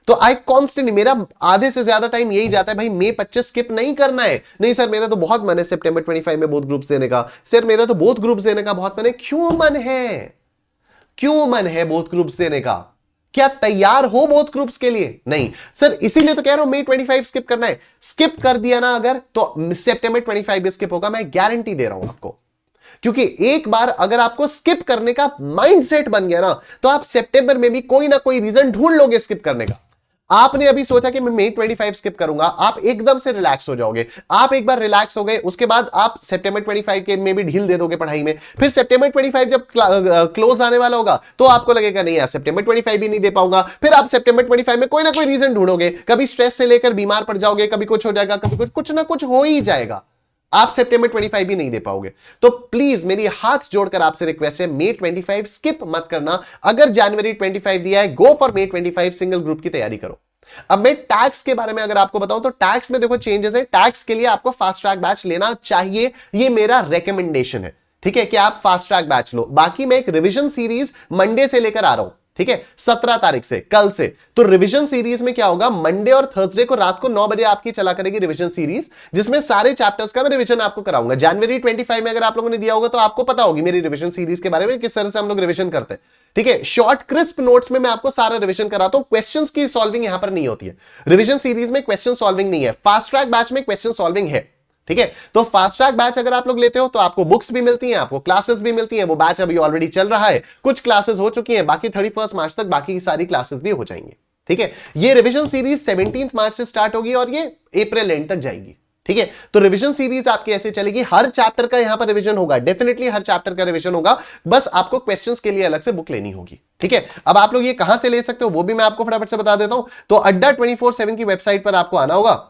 तो आई कॉन्स्टेंट, मेरा आधे से ज्यादा टाइम यही जाता है, भाई मई 25 स्किप नहीं करना है। नहीं सर मेरा तो बहुत मन है सितंबर 25 में बोथ ग्रुप्स देने का, सर मेरा तो बोथ ग्रुप्स देने का बहुत मन है। क्यों मन है? क्यों मन है बोथ ग्रुप्स देने का? क्या तैयार हो बोथ ग्रुप्स के लिए? नहीं सर, इसीलिए तो कह रहा हूं मई 25 स्किप करना है। स्किप कर दिया ना अगर, तो सितंबर 25 भी स्किप होगा, मैं गारंटी दे रहा हूं आपको। क्योंकि एक बार अगर आपको स्किप करने का माइंडसेट बन गया ना, तो आप सितंबर में भी कोई ना कोई रीजन ढूंढ लोगे स्किप करने का। आपने अभी सोचा कि मैं मई 25 स्किप करूंगा, आप एकदम से रिलैक्स हो जाओगे। आप एक बार रिलैक्स हो गए, उसके बाद आप सितंबर 25 के में भी ढील दे दोगे पढ़ाई में। फिर सितंबर 25 जब क्लोज आने वाला होगा, तो आपको लगेगा नहीं यार सितंबर 25 भी नहीं दे पाऊंगा। फिर आप सितंबर 25 में कोई ना कोई रीजन ढूंढोगे, कभी स्ट्रेस से लेकर बीमार पड़ जाओगे, कभी कुछ हो जाएगा, कभी कुछ ना कुछ हो ही जाएगा, आप सितंबर 25 भी नहीं दे पाओगे। तो प्लीज मेरी हाथ जोड़कर आपसे रिक्वेस्ट है, मई 25 स्किप मत करना। अगर जनवरी 25 दिया है, गो फॉर मई 25 सिंगल ग्रुप की तैयारी करो। अब मैं टैक्स के बारे में अगर आपको बताऊं, तो टैक्स में देखो चेंजेस है। टैक्स के लिए आपको फास्ट ट्रैक बैच लेना चाहिए, ये मेरा रेकमेंडेशन है। ठीक है, कि आप फास्ट ट्रैक बैच लो। बाकी मैं एक रिवीजन सीरीज मंडे से लेकर आ रहा हूं, ठीक है, 17 तारीख से, कल से। तो रिवीजन सीरीज में क्या होगा, मंडे और थर्सडे को रात को 9 बजे आपकी चला करेगी रिवीजन सीरीज, जिसमें सारे चैप्टर्स का मैं रिवीजन आपको कराऊंगा। जनवरी 25 में अगर आप लोगों ने दिया होगा तो आपको पता होगी मेरी रिवीजन सीरीज के बारे में, किस तरह से हम लोग रिवीजन करते हैं। ठीक है, शॉर्ट क्रिस्प नोट्स में मैं आपको सारा रिवीजन कराता हूं, क्वेश्चंस की सॉल्विंग यहां पर नहीं होती है। रिवीजन सीरीज में क्वेश्चन सॉल्विंग नहीं है, फास्ट ट्रैक बैच में क्वेश्चन सॉल्विंग है। ठीक है, तो फास्ट ट्रैक बैच अगर आप लोग लेते हो तो आपको बुक्स भी मिलती हैं, आपको क्लासेस भी मिलती हैं। वो बैच अभी ऑलरेडी चल रहा है, कुछ क्लासेस हो चुकी हैं, बाकी 31 मार्च तक बाकी की सारी क्लासेस भी हो जाएंगे। ठीक है, ये रिवीजन सीरीज 17 मार्च से स्टार्ट होगी और ये अप्रैल एंड तक जाएगी। ठीक है, तो रिवीजन सीरीज आपकी ऐसे चलेगी, हर चैप्टर का यहां पर रिवीजन होगा, डेफिनेटली हर चैप्टर का रिवीजन होगा, बस आपको क्वेश्चंस के लिए अलग से बुक लेनी होगी। ठीक है, अब आप लोग ये कहां से ले सकते हो वो भी मैं आपको फटाफट से बता देता हूं। तो अड्डा 24/7 की वेबसाइट पर आपको आना होगा।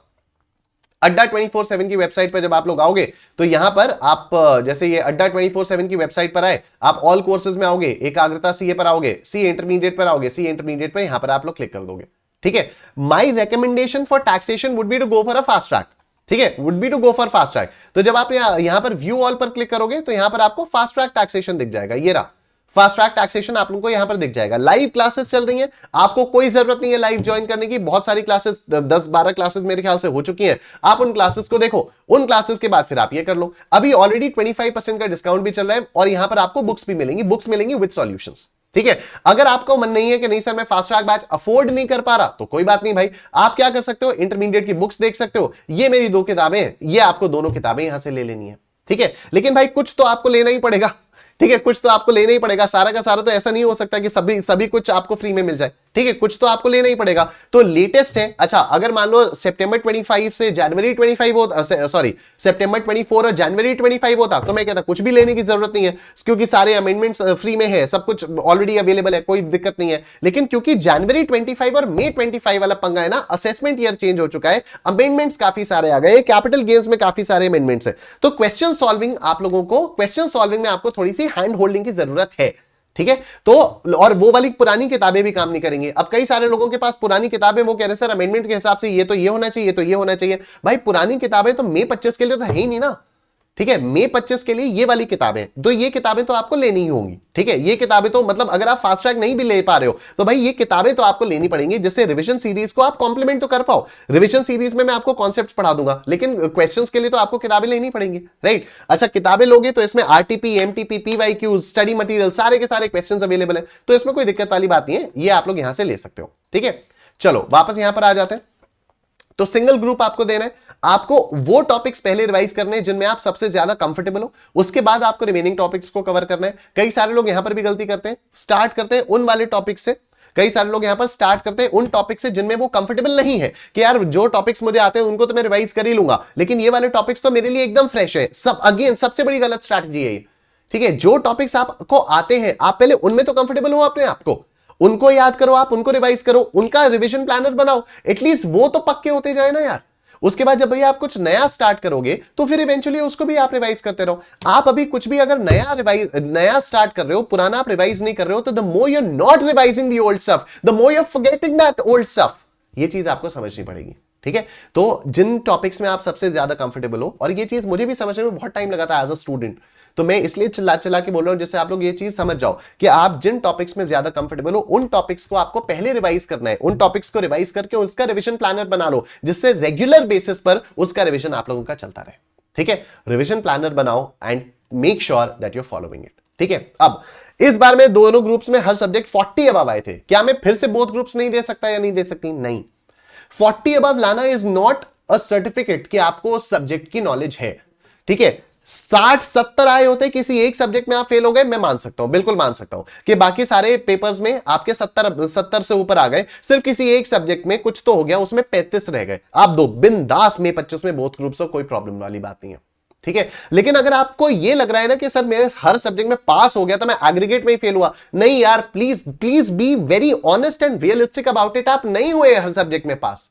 अड्डा 24/7 की वेबसाइट पर जब आप लोग आओगे, तो यहां पर आप जैसे ये अड्डा 24/7 की वेबसाइट पर आए, आप ऑल कोर्सेज में आओगे, एकाग्रता सीए पर आओगे, सी इंटरमीडिएट पर आओगे, सी इंटरमीडिएट पर यहां पर आप लोग क्लिक कर दोगे। ठीक है, my recommendation for taxation would be to go for a fast track. ठीक है, would be to go for fast track. तो जब आप यहां पर व्यू ऑल पर क्लिक करोगे तो यहां पर आपको फास्ट ट्रैक टैक्सेशन दिख जाएगा। ये रहा फास्ट ट्रैक टैक्सेशन आप लोगों को यहां पर दिख जाएगा। लाइव क्लासेस चल रही हैं, आपको कोई जरूरत नहीं है लाइव ज्वाइन करने की। बहुत सारी क्लासेस 10-12 क्लासेस मेरे ख्याल से हो चुकी हैं, आप उन क्लासेस को देखो। उन क्लासेस के बाद फिर आप ये कर लो। अभी ऑलरेडी 25% का डिस्काउंट भी चल रहा है और यहां पर आपको बुक्स भी मिलेंगी, बुक्स मिलेंगी विद सॉल्यूशंस। ठीक है, अगर आपको मन नहीं है कि नहीं सर मैं फास्ट ट्रैक बैच अफोर्ड नहीं कर पा रहा, तो कोई बात नहीं भाई, आप क्या कर सकते हो, इंटरमीडिएट की बुक्स देख सकते हो। ये मेरी 2 किताबें हैं, ये आपको दोनों किताबें यहां से ले लेनी है। ठीक है, लेकिन भाई कुछ तो आपको लेना ही पड़ेगा। ठीक है, कुछ तो आपको लेना ही पड़ेगा, सारा का सारा तो ऐसा नहीं हो सकता कि सभी कुछ आपको फ्री में मिल जाए। ठीक है, कुछ तो आपको लेना ही पड़ेगा। तो लेटेस्ट है, अच्छा अगर मान लो सितंबर 25 से जनवरी 25 होता, सॉरी सितंबर 24 और जनवरी 25 होता, तो मैं कहता कुछ भी लेने की जरूरत नहीं है, क्योंकि सारे अमेंडमेंट्स फ्री में है, सब कुछ ऑलरेडी अवेलेबल है, कोई दिक्कत नहीं है। लेकिन क्योंकि जनवरी 25 और मई 25 वाला पंगा है ना, असेसमेंट ईयर चेंज हो चुका है, अमेंडमेंट्स काफी सारे आ गए, कैपिटल गेन्स में काफी सारे अमेंडमेंट्स है। तो क्वेश्चन सॉल्विंग, आप लोगों को क्वेश्चन सॉल्विंग में आपको थोड़ी सी हैंड होल्डिंग की जरूरत है। ठीक है, तो और वो वाली पुरानी किताबें भी काम नहीं करेंगी। अब कई सारे लोगों के पास पुरानी किताबें, वो कह रहे हैं सर अमेंडमेंट के हिसाब से ये तो ये होना चाहिए, तो ये होना चाहिए। भाई पुरानी किताबें तो मई 25 के लिए तो है ही नहीं ना। ठीक है, मई 25 के लिए ये वाली किताबें, तो ये किताबें तो आपको लेनी ही होंगी। ठीक है, ये किताबें तो मतलब अगर आप फास्ट ट्रैक नहीं भी ले पा रहे हो तो भाई ये किताबें तो आपको लेनी पड़ेंगी, जिससे रिवीजन सीरीज को आप कॉम्प्लीमेंट तो कर पाओ। रिवीजन सीरीज में मैं आपको कॉन्सेप्ट पढ़ा दूंगा, लेकिन क्वेश्चंस के लिए तो आपको किताबें लेनी पड़ेंगी, राइट। अच्छा, किताबें लोगे तो इसमें RTP, MTP, PYQ, study material, सारे के सारे क्वेश्चंस अवेलेबल है, तो इसमें कोई दिक्कत वाली बात नहीं है, ये आप लोग यहां से ले सकते हो। ठीक है, चलो वापस यहां पर आ जाते हैं। तो सिंगल ग्रुप आपको देना है, आपको वो टॉपिक्स पहले रिवाइज करने हैं जिनमें आप सबसे ज्यादा कंफर्टेबल हो, उसके बाद आपको रिमेनिंग टॉपिक्स को कवर करना है। कई सारे लोग यहां पर भी गलती करते हैं, स्टार्ट करते हैं उन वाले टॉपिक से, कई सारे लोग यहां पर स्टार्ट करते हैं उन टॉपिक से जिनमें वो कंफर्टेबल नहीं है, कि यार जो टॉपिक्स मुझे आते हैं उनको तो मैं रिवाइज कर ही लूंगा, लेकिन ये वाले टॉपिक्स तो मेरे लिए एकदम फ्रेश है। सब अगेन सबसे बड़ी गलत स्ट्रैटेजी है ये। ठीक है, जो टॉपिक्स आपको आते हैं आप पहले उनमें तो कंफर्टेबल हो अपने आप को, उनको याद करो, आप उनको रिवाइज करो, उनका रिवीजन प्लानर बनाओ, एटलीस्ट वो तो पक्के होते जाए ना यार। उसके बाद जब भैया आप कुछ नया स्टार्ट करोगे तो फिर इवेंचुअली उसको भी आप रिवाइज करते रहो। आप अभी कुछ भी अगर नया स्टार्ट कर रहे हो, पुराना आप रिवाइज नहीं कर रहे हो, तो the more you are not revising the old stuff, the more you are forgetting that old stuff. ये चीज आपको समझनी पड़ेगी। ठीक है, तो जिन टॉपिक्स में आप सबसे ज्यादा कंफर्टेबल हो, और ये चीज मुझे भी समझने में बहुत टाइम लगा था एज अ स्टूडेंट, तो मैं इसलिए चिल्ला चिल्ला के बोल रहा हूं जिससे आप लोग ये चीज समझ जाओ कि आप जिन टॉपिक्स में ज्यादा कंफर्टेबल हो उन टॉपिक्स को आपको पहले रिवाइज करना है। उन टॉपिक्स को रिवाइज करके उसका रिवीजन प्लानर बना लो, जिससे रेगुलर बेसिस पर उसका रिवीजन आप लोगों का चलता रहे। ठीक है, रिवीजन प्लानर बनाओ and make sure that you are following it. ठीक है, अब इस बार में दोनों ग्रुप्स में हर सब्जेक्ट 40 अबव आए थे, क्या मैं फिर से बोथ ग्रुप्स नहीं दे सकता या नहीं दे सकती? नहीं, 40 अबव लाना इज नॉट अ सर्टिफिकेट कि आपको उस सब्जेक्ट की नॉलेज है। ठीक है, 60-70 आए होते किसी एक सब्जेक्ट में आप फेल हो गए, मैं मान सकता हूं, बिल्कुल मान सकता हूं कि बाकी सारे पेपर्स में आपके 70 से ऊपर आ गए, सिर्फ किसी एक सब्जेक्ट में कुछ तो हो गया, उसमें 35 रह गए, आप दो बिंदास में 25 में बोथ ग्रुप्स हो, कोई प्रॉब्लम वाली बात नहीं है। ठीक है, लेकिन अगर आपको यह लग रहा है ना कि सर मैं हर सब्जेक्ट में पास हो गया तो मैं एग्रीगेट में ही फेल हुआ, नहीं यार, please please be very honest and realistic about it. आप नहीं हुए हर सब्जेक्ट में pass.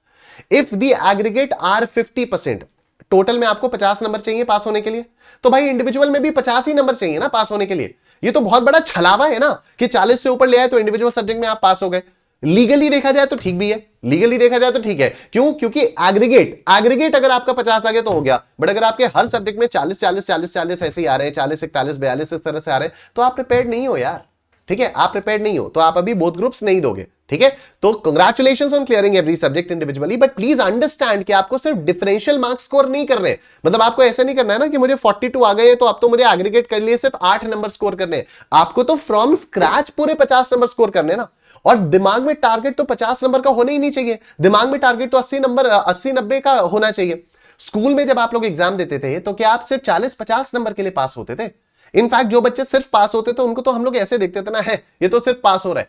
If the aggregate are 50%, total में आपको 50 नंबर चाहिए पास होने के लिए, तो भाई इंडिविजुअल में भी 50 ही नंबर चाहिए ना पास होने के लिए। ये तो बहुत बड़ा छलावा है ना कि 40 से ऊपर ले आए तो इंडिविजुअल सब्जेक्ट में आप पास हो गए। लीगली देखा जाए तो ठीक भी है, लीगली देखा जाए तो ठीक है, क्यों? क्योंकि एग्रीगेट अगर आपका 50 आ गया तो हो गया, बट अगर आपके हर सब्जेक्ट में 40 ऐसे ही आ रहे हैं, 40 41 42 इस तरह से आ रहे हैं, तो आप प्रिपेयर्ड नहीं हो यार। ठीक है, आप प्रिपेयर्ड नहीं हो तो आप अभी बोथ ग्रुप्स नहीं दोगे। ठीक है, तो congratulations on clearing every subject individually, but please understand कि आपको सिर्फ डिफरेंशियल मार्क्स स्कोर नहीं कर रहे, मतलब आपको ऐसा नहीं करना है ना कि मुझे 42 आ गए तो अब तो मुझे एग्रीगेट कर लिए सिर्फ 8 नंबर स्कोर करने, आपको तो फ्रॉम स्क्रैच पूरे 50 नंबर स्कोर करने ना। और दिमाग में टारगेट तो 50 नंबर का होना ही नहीं चाहिए, दिमाग में टारगेट तो 80-90 का होना चाहिए। स्कूल में जब आप लोग एग्जाम देते थे तो क्या आप सिर्फ 40-50 नंबर के लिए पास होते थे? इनफैक्ट जो बच्चे सिर्फ पास होते थे उनको तो हम लोग ऐसे देखते थे ना, है ये तो सिर्फ पास हो रहा है,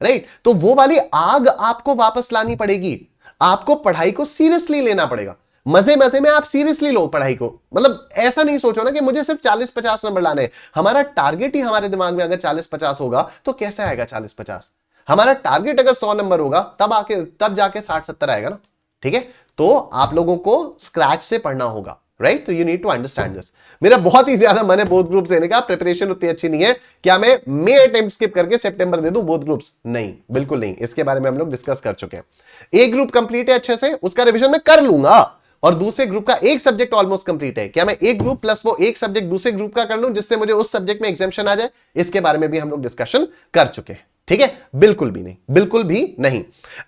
राइट। तो वो वाली आग आपको वापस लानी पड़ेगी, आपको पढ़ाई को सीरियसली लेना पड़ेगा। मजे मजे में आप सीरियसली लो पढ़ाई को, मतलब ऐसा नहीं सोचो ना कि मुझे सिर्फ 40-50 नंबर लाने हैं। हमारा टारगेट ही हमारे दिमाग में अगर 40-50 होगा तो कैसे आएगा 40-50? हमारा टारगेट अगर 100 नंबर होगा तब जाके 60-70 आएगा ना। ठीक है, तो आप लोगों को स्क्रैच से पढ़ना होगा, राइट। तो you need to understand this. मेरा बहुत ही ज्यादा मन है बोथ ग्रुप्स देने का, प्रिपरेशन उतनी अच्छी नहीं है, क्या मैं मई अटेम्प्ट स्किप करके सितंबर दे दूं बोथ ग्रुप्स? नहीं, बिल्कुल नहीं, इसके बारे में हम लोग डिस्कस कर चुके हैं। एक ग्रुप कंप्लीट है अच्छे से, उसका रिवीजन मैं कर लूंगा, और दूसरे ग्रुप का एक सब्जेक्ट ऑलमोस्ट कंप्लीट है, क्या मैं एक ग्रुप प्लस वो एक सब्जेक्ट दूसरे ग्रुप का कर लूं जिससे मुझे उस सब्जेक्ट में एग्जाम्शन आ जाए? इसके बारे में भी हम लोग डिस्कशन कर चुके हैं, ठीक है? बिल्कुल भी नहीं, बिल्कुल भी नहीं।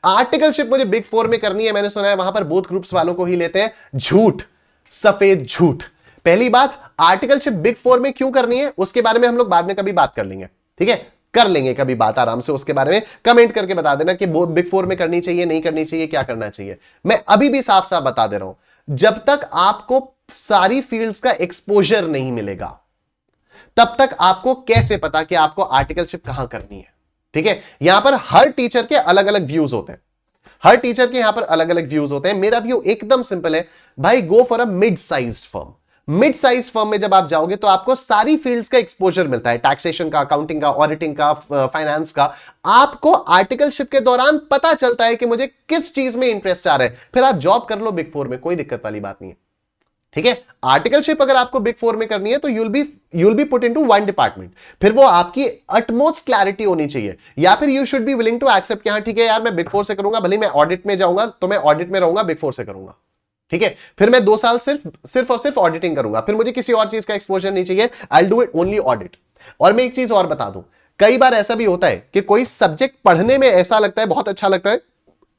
आर्टिकलशिप मुझे बिग फोर में करनी है, मैंने सुना है वहां पर बोथ ग्रुप्स वालों को ही लेते हैं। झूठ, सफेद झूठ। पहली बात, आर्टिकलशिप बिग फोर में क्यों करनी है उसके बारे में हम लोग बाद में कभी बात कर लेंगे, ठीक है? कर लेंगे कभी बात आराम से उसके बारे में। कमेंट करके बता देना कि बिग फोर में करनी चाहिए, नहीं करनी चाहिए, क्या करना चाहिए। मैं अभी भी साफ साफ बता दे रहा हूं, जब तक आपको सारी फील्ड्स का एक्सपोजर नहीं मिलेगा तब तक आपको कैसे पता कि आपको आर्टिकलशिप कहां करनी है, ठीक है? यहां पर हर टीचर के अलग अलग व्यूज होते हैं, हर टीचर के यहां पर अलग अलग व्यूज होते हैं। मेरा व्यू एकदम सिंपल है भाई, गो for a mid sized firm. Mid size firm में जब आप जाओगे तो आपको सारी फील्ड्स का एक्सपोजर मिलता है, टैक्सेशन का, अकाउंटिंग का, ऑडिटिंग का, फाइनेंस का। आपको आर्टिकलशिप के दौरान पता चलता है कि मुझे किस चीज में इंटरेस्ट आ रहा है, फिर आप जॉब कर लो बिग फोर में, कोई दिक्कत वाली बात नहीं है, ठीक है? आर्टिकलशिप अगर आपको बिग फोर में करनी है तो you'll be put into one department, फिर वो आपकी अटमोस्ट क्लैरिटी होनी चाहिए। या फिर you should be willing to accept कि हाँ ठीक है यार, मैं बिग फोर से करूंगा, भले मैं ऑडिट में जाऊंगा तो मैं ऑडिट में रहूंगा, बिग फोर से करूंगा, ठीक है? फिर मैं 2 साल सिर्फ और सिर्फ ऑडिटिंग करूंगा, फिर मुझे किसी और चीज का एक्सपोजर नहीं चाहिए, I will do it only audit. और मैं एक चीज और बता दूं, कई बार ऐसा भी होता है कि कोई सब्जेक्ट पढ़ने में ऐसा लगता है, बहुत अच्छा लगता है,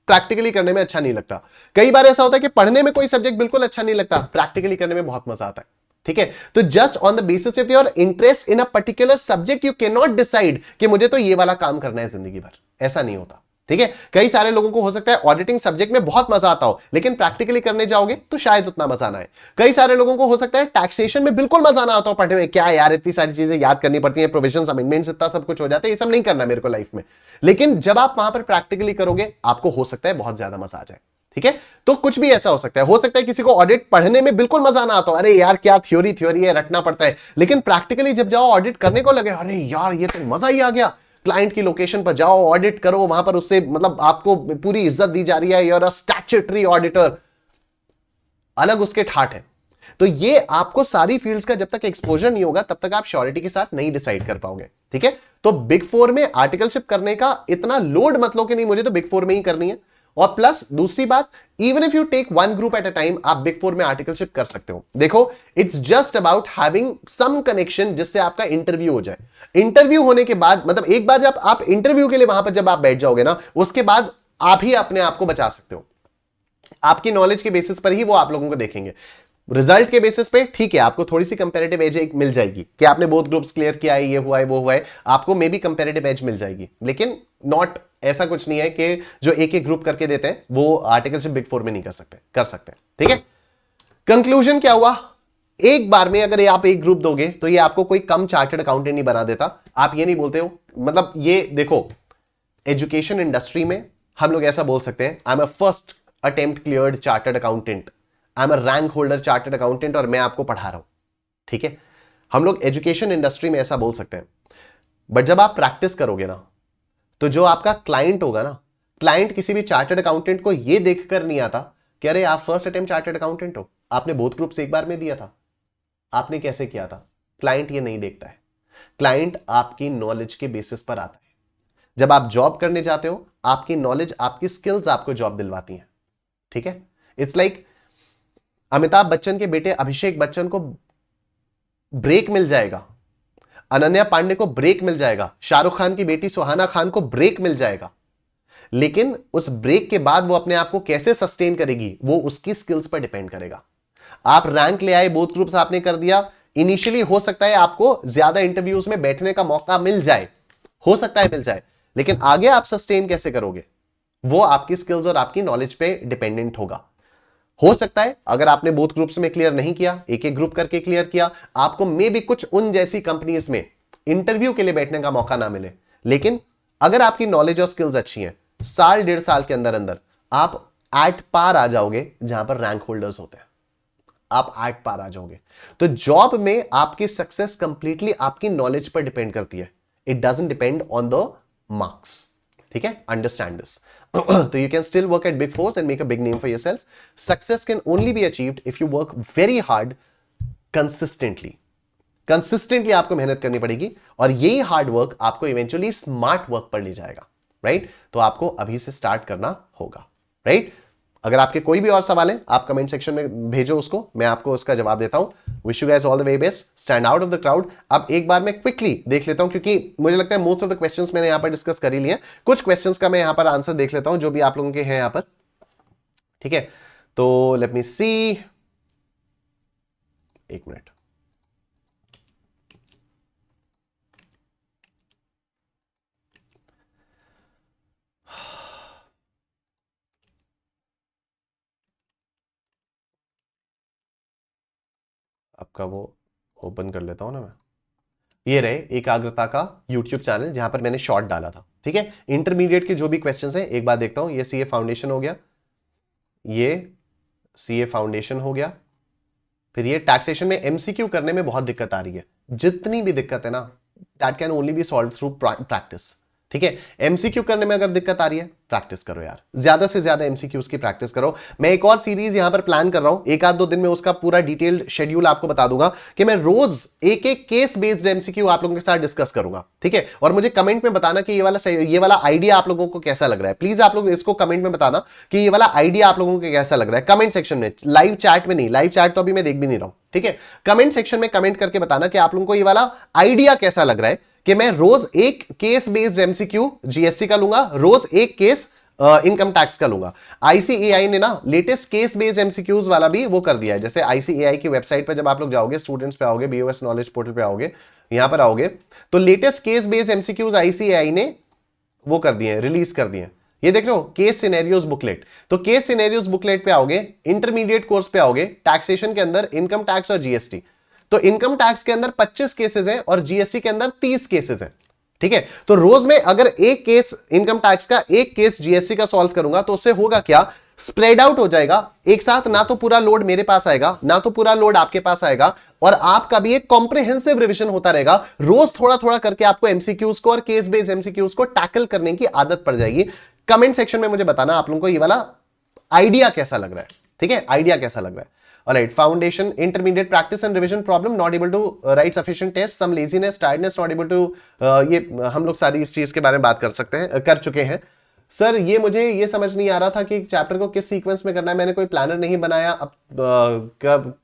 प्रैक्टिकली करने में अच्छा नहीं लगता। कई बार ऐसा होता है कि पढ़ने में कोई सब्जेक्ट बिल्कुल अच्छा नहीं लगता, प्रैक्टिकली करने में बहुत मजा आता है, ठीक है? तो just on the basis of your interest in a particular subject you can not decide कि मुझे तो ये वाला काम करना है जिंदगी भर, ऐसा नहीं होता, ठीक है? कई सारे लोगों को हो सकता है ऑडिटिंग सब्जेक्ट में बहुत मजा आता हो, लेकिन प्रैक्टिकली करने जाओगे तो शायद उतना मजा ना आए। कई सारे लोगों को हो सकता है टैक्सेशन में बिल्कुल मजा ना आता हो पढ़ने में, क्या यार इतनी सारी चीजें याद करनी पड़ती हैं, प्रोविजंस, अमेंडमेंट्स, इतना सब कुछ हो जाता है, ये सब नहीं करना मेरे को लाइफ में। लेकिन जब आप वहां पर प्रैक्टिकली करोगे आपको हो सकता है बहुत ज्यादा मजा आ जाए, ठीक है? तो कुछ भी ऐसा हो सकता है किसी को ऑडिट पढ़ने में बिल्कुल मजा ना आता हो, अरे यार क्या थ्योरी है, रटना पड़ता है, लेकिन प्रैक्टिकली जब जाओ ऑडिट करने को लगे, अरे यार ये तो मजा ही आ गया, क्लाइंट की लोकेशन पर जाओ, ऑडिट करो, वहां पर उससे मतलब आपको पूरी इज्जत दी जा रही है, यूर अ स्टैट्यूटरी ऑडिटर, अलग उसके ठाठ है। तो ये आपको सारी फील्ड्स का जब तक एक्सपोजर नहीं होगा तब तक आप श्योरिटी के साथ नहीं डिसाइड कर पाओगे, ठीक है? तो बिग फोर में आर्टिकलशिप करने का इतना लोड मत लो कि नहीं मुझे तो बिग फोर में ही करनी है। और प्लस दूसरी बात, even if you take one group at a time, आप बिग फोर में आर्टिकलशिप कर सकते हो। देखो, it's just about having some connection जिससे आपका इंटरव्यू हो जाए। इंटरव्यू होने के बाद, मतलब एक बार जब आप इंटरव्यू के लिए वहां पर जब आप बैठ जाओगे ना, उसके बाद आप ही अपने आप को बचा सकते हो। आपकी नॉलेज के बेसिस पर ही वो आप लोगों को देखेंगे। रिजल्ट के बेसिस पे ठीक है, आपको थोड़ी सी कंपैरेटिव एज एक मिल जाएगी कि आपने बोथ ग्रुप्स क्लियर किया है, ये हुआ है, वो हुआ है, आपको मे बी कंपैरेटिव एज मिल जाएगी, लेकिन नॉट, ऐसा कुछ नहीं है कि जो एक एक ग्रुप करके देते हैं वो आर्टिकलशिप बिग फोर में नहीं कर सकते, कर सकते हैं, ठीक है? कंक्लूजन क्या हुआ? एक बार में अगर आप एक ग्रुप दोगे तो ये आपको कोई कम चार्टर्ड अकाउंटेंट नहीं बना देता। आप ये नहीं बोलते हो, मतलब ये देखो, एजुकेशन इंडस्ट्री में हम लोग ऐसा बोल सकते हैं, I am a first attempt cleared chartered accountant, I am a rank holder chartered accountant और मैं आपको पढ़ा रहा हूं, ठीक है? हम लोग एजुकेशन इंडस्ट्री में ऐसा बोल सकते हैं। बट जब आप प्रैक्टिस करोगे ना, तो जो आपका क्लाइंट होगा ना, क्लाइंट किसी भी चार्टर्ड अकाउंटेंट को यह देखकर नहीं आता कि अरे आप फर्स्ट अटेम्प्ट चार्टर्ड अकाउंटेंट हो, आपने बोथ ग्रुप्स एक बार में दिया था, आपने कैसे किया था। क्लाइंट ये नहीं देखता है। क्लाइंट आपकी नॉलेज के बेसिस पर आता है। जब आप जॉब करने जाते हो, आपकी नॉलेज, आपकी स्किल्स आपको जॉब दिलवाती हैं, ठीक है? इट्स लाइक अमिताभ बच्चन के बेटे अभिषेक बच्चन को ब्रेक मिल जाएगा, अनन्या पांडे को ब्रेक मिल जाएगा, शाहरुख खान की बेटी सुहाना खान को ब्रेक मिल जाएगा, लेकिन उस ब्रेक के बाद वो अपने आप को कैसे सस्टेन करेगी वो उसकी स्किल्स पर डिपेंड करेगा। आप रैंक ले आए, बोथ ग्रुप्स आपने कर दिया, इनिशियली हो सकता है आपको ज्यादा इंटरव्यूज में बैठने का मौका मिल जाए, हो सकता है मिल जाए, लेकिन आगे आप सस्टेन कैसे करोगे वो आपकी स्किल्स और आपकी नॉलेज पे डिपेंडेंट होगा। हो सकता है अगर आपने बोथ ग्रुप्स में क्लियर नहीं किया, एक एक ग्रुप करके क्लियर किया, आपको मे भी कुछ उन जैसी कंपनीज में इंटरव्यू के लिए बैठने का मौका ना मिले, लेकिन अगर आपकी नॉलेज और स्किल्स अच्छी हैं, साल 1.5 साल के अंदर अंदर आप एट पार आ जाओगे जहां पर रैंक होल्डर्स होते हैं, आप एट पार आ जाओगे। तो जॉब में आपकी सक्सेस कंप्लीटली आपकी नॉलेज पर डिपेंड करती है, it doesn't depend on the marks, ठीक है? Understand this. तो you can still work at big fours and make a big name for yourself. Success can only be achieved if you work very hard consistently. Consistently आपको मेहनत करनी पड़ेगी और यही हार्ड वर्क आपको इवेंचुअली स्मार्ट वर्क पर ले जाएगा, राइट? तो आपको अभी से स्टार्ट करना होगा, राइट? अगर आपके कोई भी और सवाल है आप कमेंट सेक्शन में भेजो उसको, मैं आपको उसका जवाब देता हूं। Wish you guys all the way best, stand out of the crowd. अब एक बार मैं क्विकली देख लेता हूं, क्योंकि मुझे लगता है मोस्ट ऑफ द क्वेश्चंस मैंने यहां पर डिस्कस कर ही लिए। कुछ क्वेश्चंस का मैं यहां पर आंसर देख लेता हूं जो भी आप लोगों के हैं यहां पर, ठीक है। तो लेट मी सी, एक मिनट। आपका वो ओपन कर लेता हूं ना मैं। ये रहे एकाग्रता का यूट्यूब चैनल जहां पर मैंने शॉर्ट डाला था, ठीक है। इंटरमीडिएट के जो भी क्वेश्चंस हैं एक बार देखता हूं। ये सीए फाउंडेशन हो गया, ये सीए फाउंडेशन हो गया, फिर ये टैक्सेशन में एमसीक्यू करने में बहुत दिक्कत आ रही है। जितनी भी दिक्कत है ना, that can only be solve through practice, ठीक है। एमसीक्यू करने में अगर दिक्कत आ रही है, प्रैक्टिस करो यार, ज्यादा से ज्यादा एमसीक्यूज की प्रैक्टिस करो। मैं एक और सीरीज यहां पर प्लान कर रहा हूं, एक आध दो दिन में उसका पूरा डिटेल्ड शेड्यूल आपको बता दूंगा कि मैं रोज एक एक केस बेस्ड एमसीक्यू आप लोगों के साथ डिस्कस करूंगा, ठीक है। और मुझे कमेंट में बताना कि ये वाला आइडिया आप लोगों को कैसा लग रहा है। प्लीज आप लोग इसको कमेंट में बताना कि ये वाला आइडिया आप लोगों को कैसा लग रहा है, कमेंट सेक्शन में, लाइव चैट में नहीं। लाइव चैट तो अभी मैं देख भी नहीं रहा हूं, ठीक है। कमेंट सेक्शन में कमेंट करके बताना कि आप लोगों को ये वाला आइडिया कैसा लग रहा है कि मैं रोज एक केस बेस्ड एमसीक्यू जीएसटी का लूंगा, रोज एक केस इनकम टैक्स का लूंगा। आईसीएआई ने ना लेटेस्ट केस बेस्ड एमसीक्यूज वाला भी वो कर दिया है। जैसे आईसीएआई की वेबसाइट पर जब आप लोग जाओगे, स्टूडेंट्स पे आओगे, बीओएस नॉलेज पोर्टल पे आओगे, यहां पर आओगे तो latest case based MCQs ICAI ने वो कर दिए हैं, रिलीज कर दिए हैं। ये देख रहे हो, केस सिनेरियोज बुकलेट। तो केस सिनेरियोज बुकलेट पे आओगे, इंटरमीडिएट कोर्स पे आओगे, टैक्सेशन के अंदर इनकम टैक्स और जीएसटी। तो इनकम टैक्स के अंदर 25 केसेस हैं और जीएसटी के अंदर 30 केसेस हैं, ठीक है। तो रोज में अगर एक केस इनकम टैक्स का, एक केस जीएसटी का सॉल्व करूंगा तो उससे होगा क्या, स्प्रेड आउट हो जाएगा एक साथ। ना तो पूरा लोड मेरे पास आएगा, ना तो पूरा लोड आपके पास आएगा, और आपका भी एक कॉम्प्रिहेंसिव रिवीजन होता रहेगा। रोज थोड़ा थोड़ा करके आपको एमसीक्यूज को और केस बेस्ड एमसीक्यूज को टैकल करने की आदत पड़ जाएगी। कमेंट सेक्शन में मुझे बताना आप लोगों को ये वाला आइडिया कैसा लग रहा है, ठीक है, आइडिया कैसा लग रहा है। Alright, foundation, intermediate practice and revision problem, not able to write sufficient tests, some laziness, tiredness, not able to ये हम लोग सारी इस चीज के बारे में बात कर सकते हैं, कर चुके हैं। सर ये मुझे ये समझ नहीं आ रहा था कि चैप्टर को किस सीक्वेंस में करना है, मैंने कोई प्लानर नहीं बनाया। अब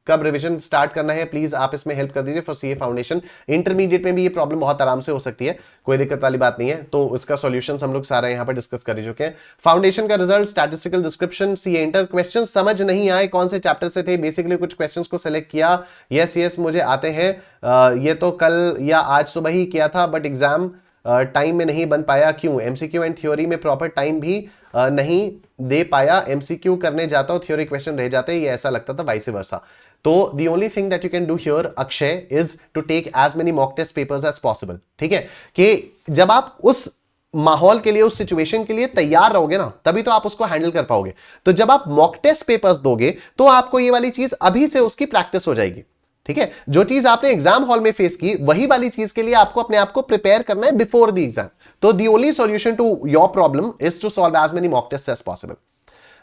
कब रिवीजन स्टार्ट करना है, प्लीज आप इसमें हेल्प कर दीजिए फॉर सीए फाउंडेशन। इंटरमीडिएट में भी ये प्रॉब्लम बहुत आराम से हो सकती है, कोई दिक्कत वाली बात नहीं है। तो इसका सॉल्यूशंस हम लोग सारा यहाँ पर डिस्कस कर चुके हैं। फाउंडेशन का result, statistical description, CA inter, question समझ नहीं आए कौन से चैप्टर से थे, बेसिकली कुछ क्वेश्चन को सेलेक्ट किया, यस मुझे आते हैं, ये तो कल या आज सुबह ही किया था, बट एग्जाम टाइम में नहीं बन पाया, क्यों? एमसीक्यू एंड थ्योरी में प्रॉपर टाइम भी नहीं दे पाया, एमसीक्यू करने जाता हूं, थ्योरी क्वेश्चन रह जाते हैं, ये ऐसा लगता था, वाइस वर्सा। तो the only thing that you can do here Akshay is to take as many mock test papers as possible, ठीक है। कि जब आप उस माहौल के लिए, उस सिचुएशन के लिए तैयार रहोगे ना, तभी तो आप उसको हैंडल कर पाओगे। तो जब आप मॉक टेस्ट पेपर्स दोगे तो आपको ये वाली चीज अभी से उसकी प्रैक्टिस हो जाएगी, ठीक है। जो चीज आपने एग्जाम हॉल में फेस की, वही वाली चीज के लिए आपको अपने आप को प्रिपेयर करना है बिफोर द एग्जाम। तो the only solution to your problem is to solve as many mock test as possible.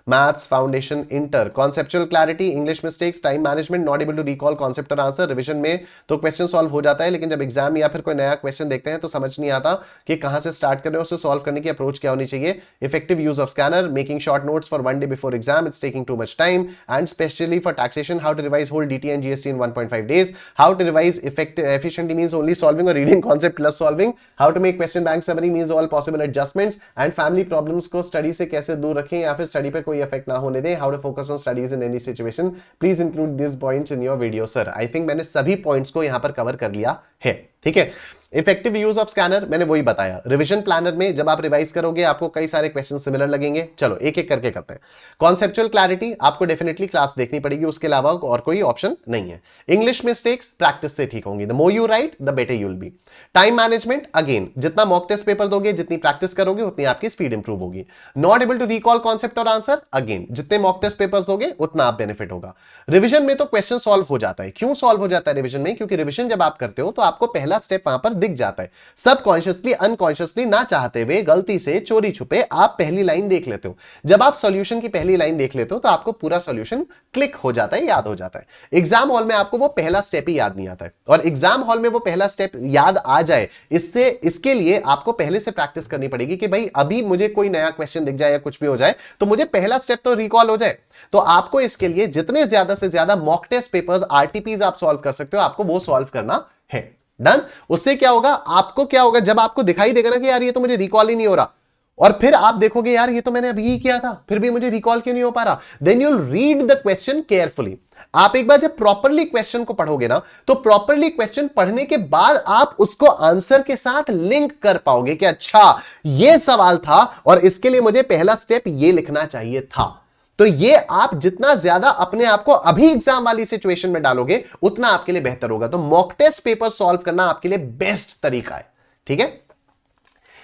Maths foundation inter, conceptual clarity, English mistakes, time management, not able to recall concept और आंसर। रिवीजन में तो क्वेश्चन सॉल्व हो जाता है, लेकिन जब एग्जाम या फिर कोई नया क्वेश्चन देखते हैं तो समझ नहीं आता कि कहां से स्टार्ट करें, उससे सॉल्व करने की अप्रोच क्या होनी चाहिए। Effective use of scanner, making short notes for one day before exam, it's taking too much time, and specially for taxation, how to revise whole DT and GST in 1.5 days, how to revise efficiently means only solving or reading concept plus solving, how to make question bank summary means all possible adjustments, and family problems को स्टडी से कैसे दूर रखें या फिर स्टडी पे कोई इफेक्ट ना होने दें, how to focus on studies in any situation, please include these points in your video sir। I think मैंने सभी पॉइंट्स को यहां पर कवर कर लिया है, ठीक है। इफेक्टिव यूज ऑफ स्कैनर मैंने वही बताया। रिवीजन प्लानर में जब आप रिवाइज करोगे आपको कई सारे क्वेश्चन सिमिलर लगेंगे। चलो एक एक करके करते हैं। कॉन्सेप्चुअल क्लैरिटी आपको डेफिनेटली क्लास देखनी पड़ेगी, उसके अलावा और कोई ऑप्शन नहीं है। इंग्लिश मिस्टेक्स प्रैक्टिस से ठीक होंगी, the more you write the better you will be. Time management again, जितना मॉक टेस्ट पेपर दोगे, जितनी प्रैक्टिस करोगे, उतनी आपकी स्पीड इंप्रूव होगी। Not able to recall concept और आंसर, अगेन जितने मॉक टेस्ट पेपर्स दोगे उतना आप बेनिफिट होगा। रिवीजन में तो क्वेश्चन सॉल्व हो जाता है। क्यों सॉल्व हो जाता है रिवीजन में? क्योंकि रिवीजन जब आप करते हो तो आपको पहला स्टेप वहां पर दिख जाता है। सबकॉन्शियसली, अनकॉन्शियसली, ना चाहते हुए, गलती से, चोरी छुपे आप पहली लाइन देख लेते हो। जब आप सॉल्यूशन की पहली लाइन देख लेते हो तो आपको पूरा सॉल्यूशन क्लिक हो जाता है, याद हो जाता है। एग्जाम हॉल में आपको वो पहला स्टेप ही याद नहीं आता है, और एग्जाम हॉल में वो पहला स्टेप याद आ जाए इसके लिए आपको पहले से प्रैक्टिस करनी पड़ेगी कि भाई अभी मुझे कोई नया क्वेश्चन दिख जाए या कुछ भी हो जाए तो मुझे पहला स्टेप तो रिकॉल हो जाए। तो आपको इसके लिए जितने ज्यादा से ज्यादा मॉक टेस्ट पेपर्स, आरटीपीज आप सॉल्व कर सकते हो, आपको वो सॉल्व करना है। डन। उससे क्या होगा, आपको क्या होगा, जब आपको दिखाई देगा ना कि यार ये तो मुझे रिकॉल ही नहीं हो रहा, और फिर आप देखोगे यार ये तो मैंने अभी ही किया था, फिर भी मुझे रिकॉल क्यों नहीं हो पा रहा, then you will read the question carefully. आप एक बार जब प्रॉपरली क्वेश्चन को पढ़ोगे ना, तो प्रॉपरली क्वेश्चन पढ़ने के बाद आप उसको आंसर के साथ लिंक कर पाओगे कि अच्छा ये सवाल था और इसके लिए मुझे पहला स्टेप ये लिखना चाहिए था। तो ये आप जितना ज्यादा अपने आप को अभी एग्जाम वाली सिचुएशन में डालोगे उतना आपके लिए बेहतर होगा। तो मॉक टेस्ट पेपर सॉल्व करना आपके लिए बेस्ट तरीका है। ठीक है।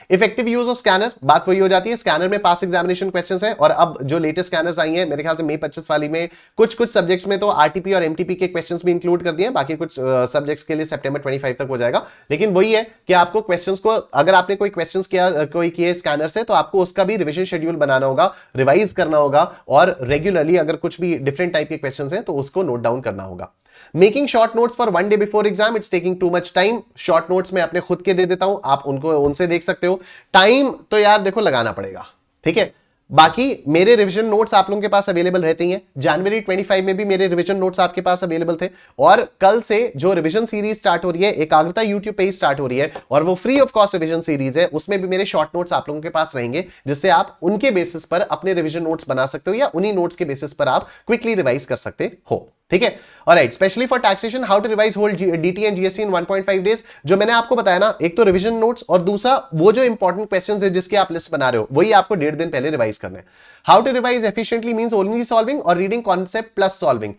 इफेक्टिव यूज ऑफ स्कैनर, बात वही हो जाती है, स्कैनर में पास एग्जामिनेशन क्वेश्चंस है, और अब जो लेटेस्ट स्कैनर्स आई हैं मेरे ख्याल से मई 25 वाली में कुछ सब्जेक्ट्स में तो आरटीपी और एमटीपी के क्वेश्चंस भी इंक्लूड कर दिए, बाकी कुछ सब्जेक्ट्स के लिए सितंबर 25 तक हो जाएगा। लेकिन वही है कि आपको क्वेश्चंस को, अगर आपने कोई क्वेश्चंस किए स्कैनर से, तो आपको उसका भी रिविजन शेड्यूल बनाना होगा, रिवाइज करना होगा, और रेगुलरली अगर कुछ भी डिफरेंट टाइप के क्वेश्चंस हैं तो उसको नोट डाउन करना होगा। Making short notes for 1 day before exam, it's taking too much time. Short notes में अपने खुद के दे देता हूं, आप उनसे देख सकते हो। टाइम तो यार देखो लगाना पड़ेगा, ठीक है। बाकी मेरे रिवीजन नोट्स आप लोगों के पास अवेलेबल रहते हैं। जनवरी 25 में भी मेरे रिवीजन नोट्स आपके पास अवेलेबल थे, और कल से जो रिवीजन सीरीज स्टार्ट हो रही है एकाग्रता यूट्यूब पे ही स्टार्ट हो रही है, और वो free of cost revision series है, उसमें भी मेरे शॉर्ट नोट्स आप लोगों के पास रहेंगे, जिससे आप उनके बेसिस पर अपने रिवीजन नोट्स बना सकते हो, या उन्हीं नोट्स के बेसिस पर आप क्विकली रिवाइज कर सकते हो। ठीक है। Alright, specially for taxation, how to revise whole DT and GST in 1.5 days. जो मैंने आपको बताया ना, एक तो रिवीजन नोट्स, और दूसरा वो जो इंपॉर्टेंट क्वेश्चंस है जिसके आप लिस्ट बना रहे हो, वही आपको 1.5 दिन पहले रिवाइज करना है। How to revise efficiently means only solving और reading concept plus solving,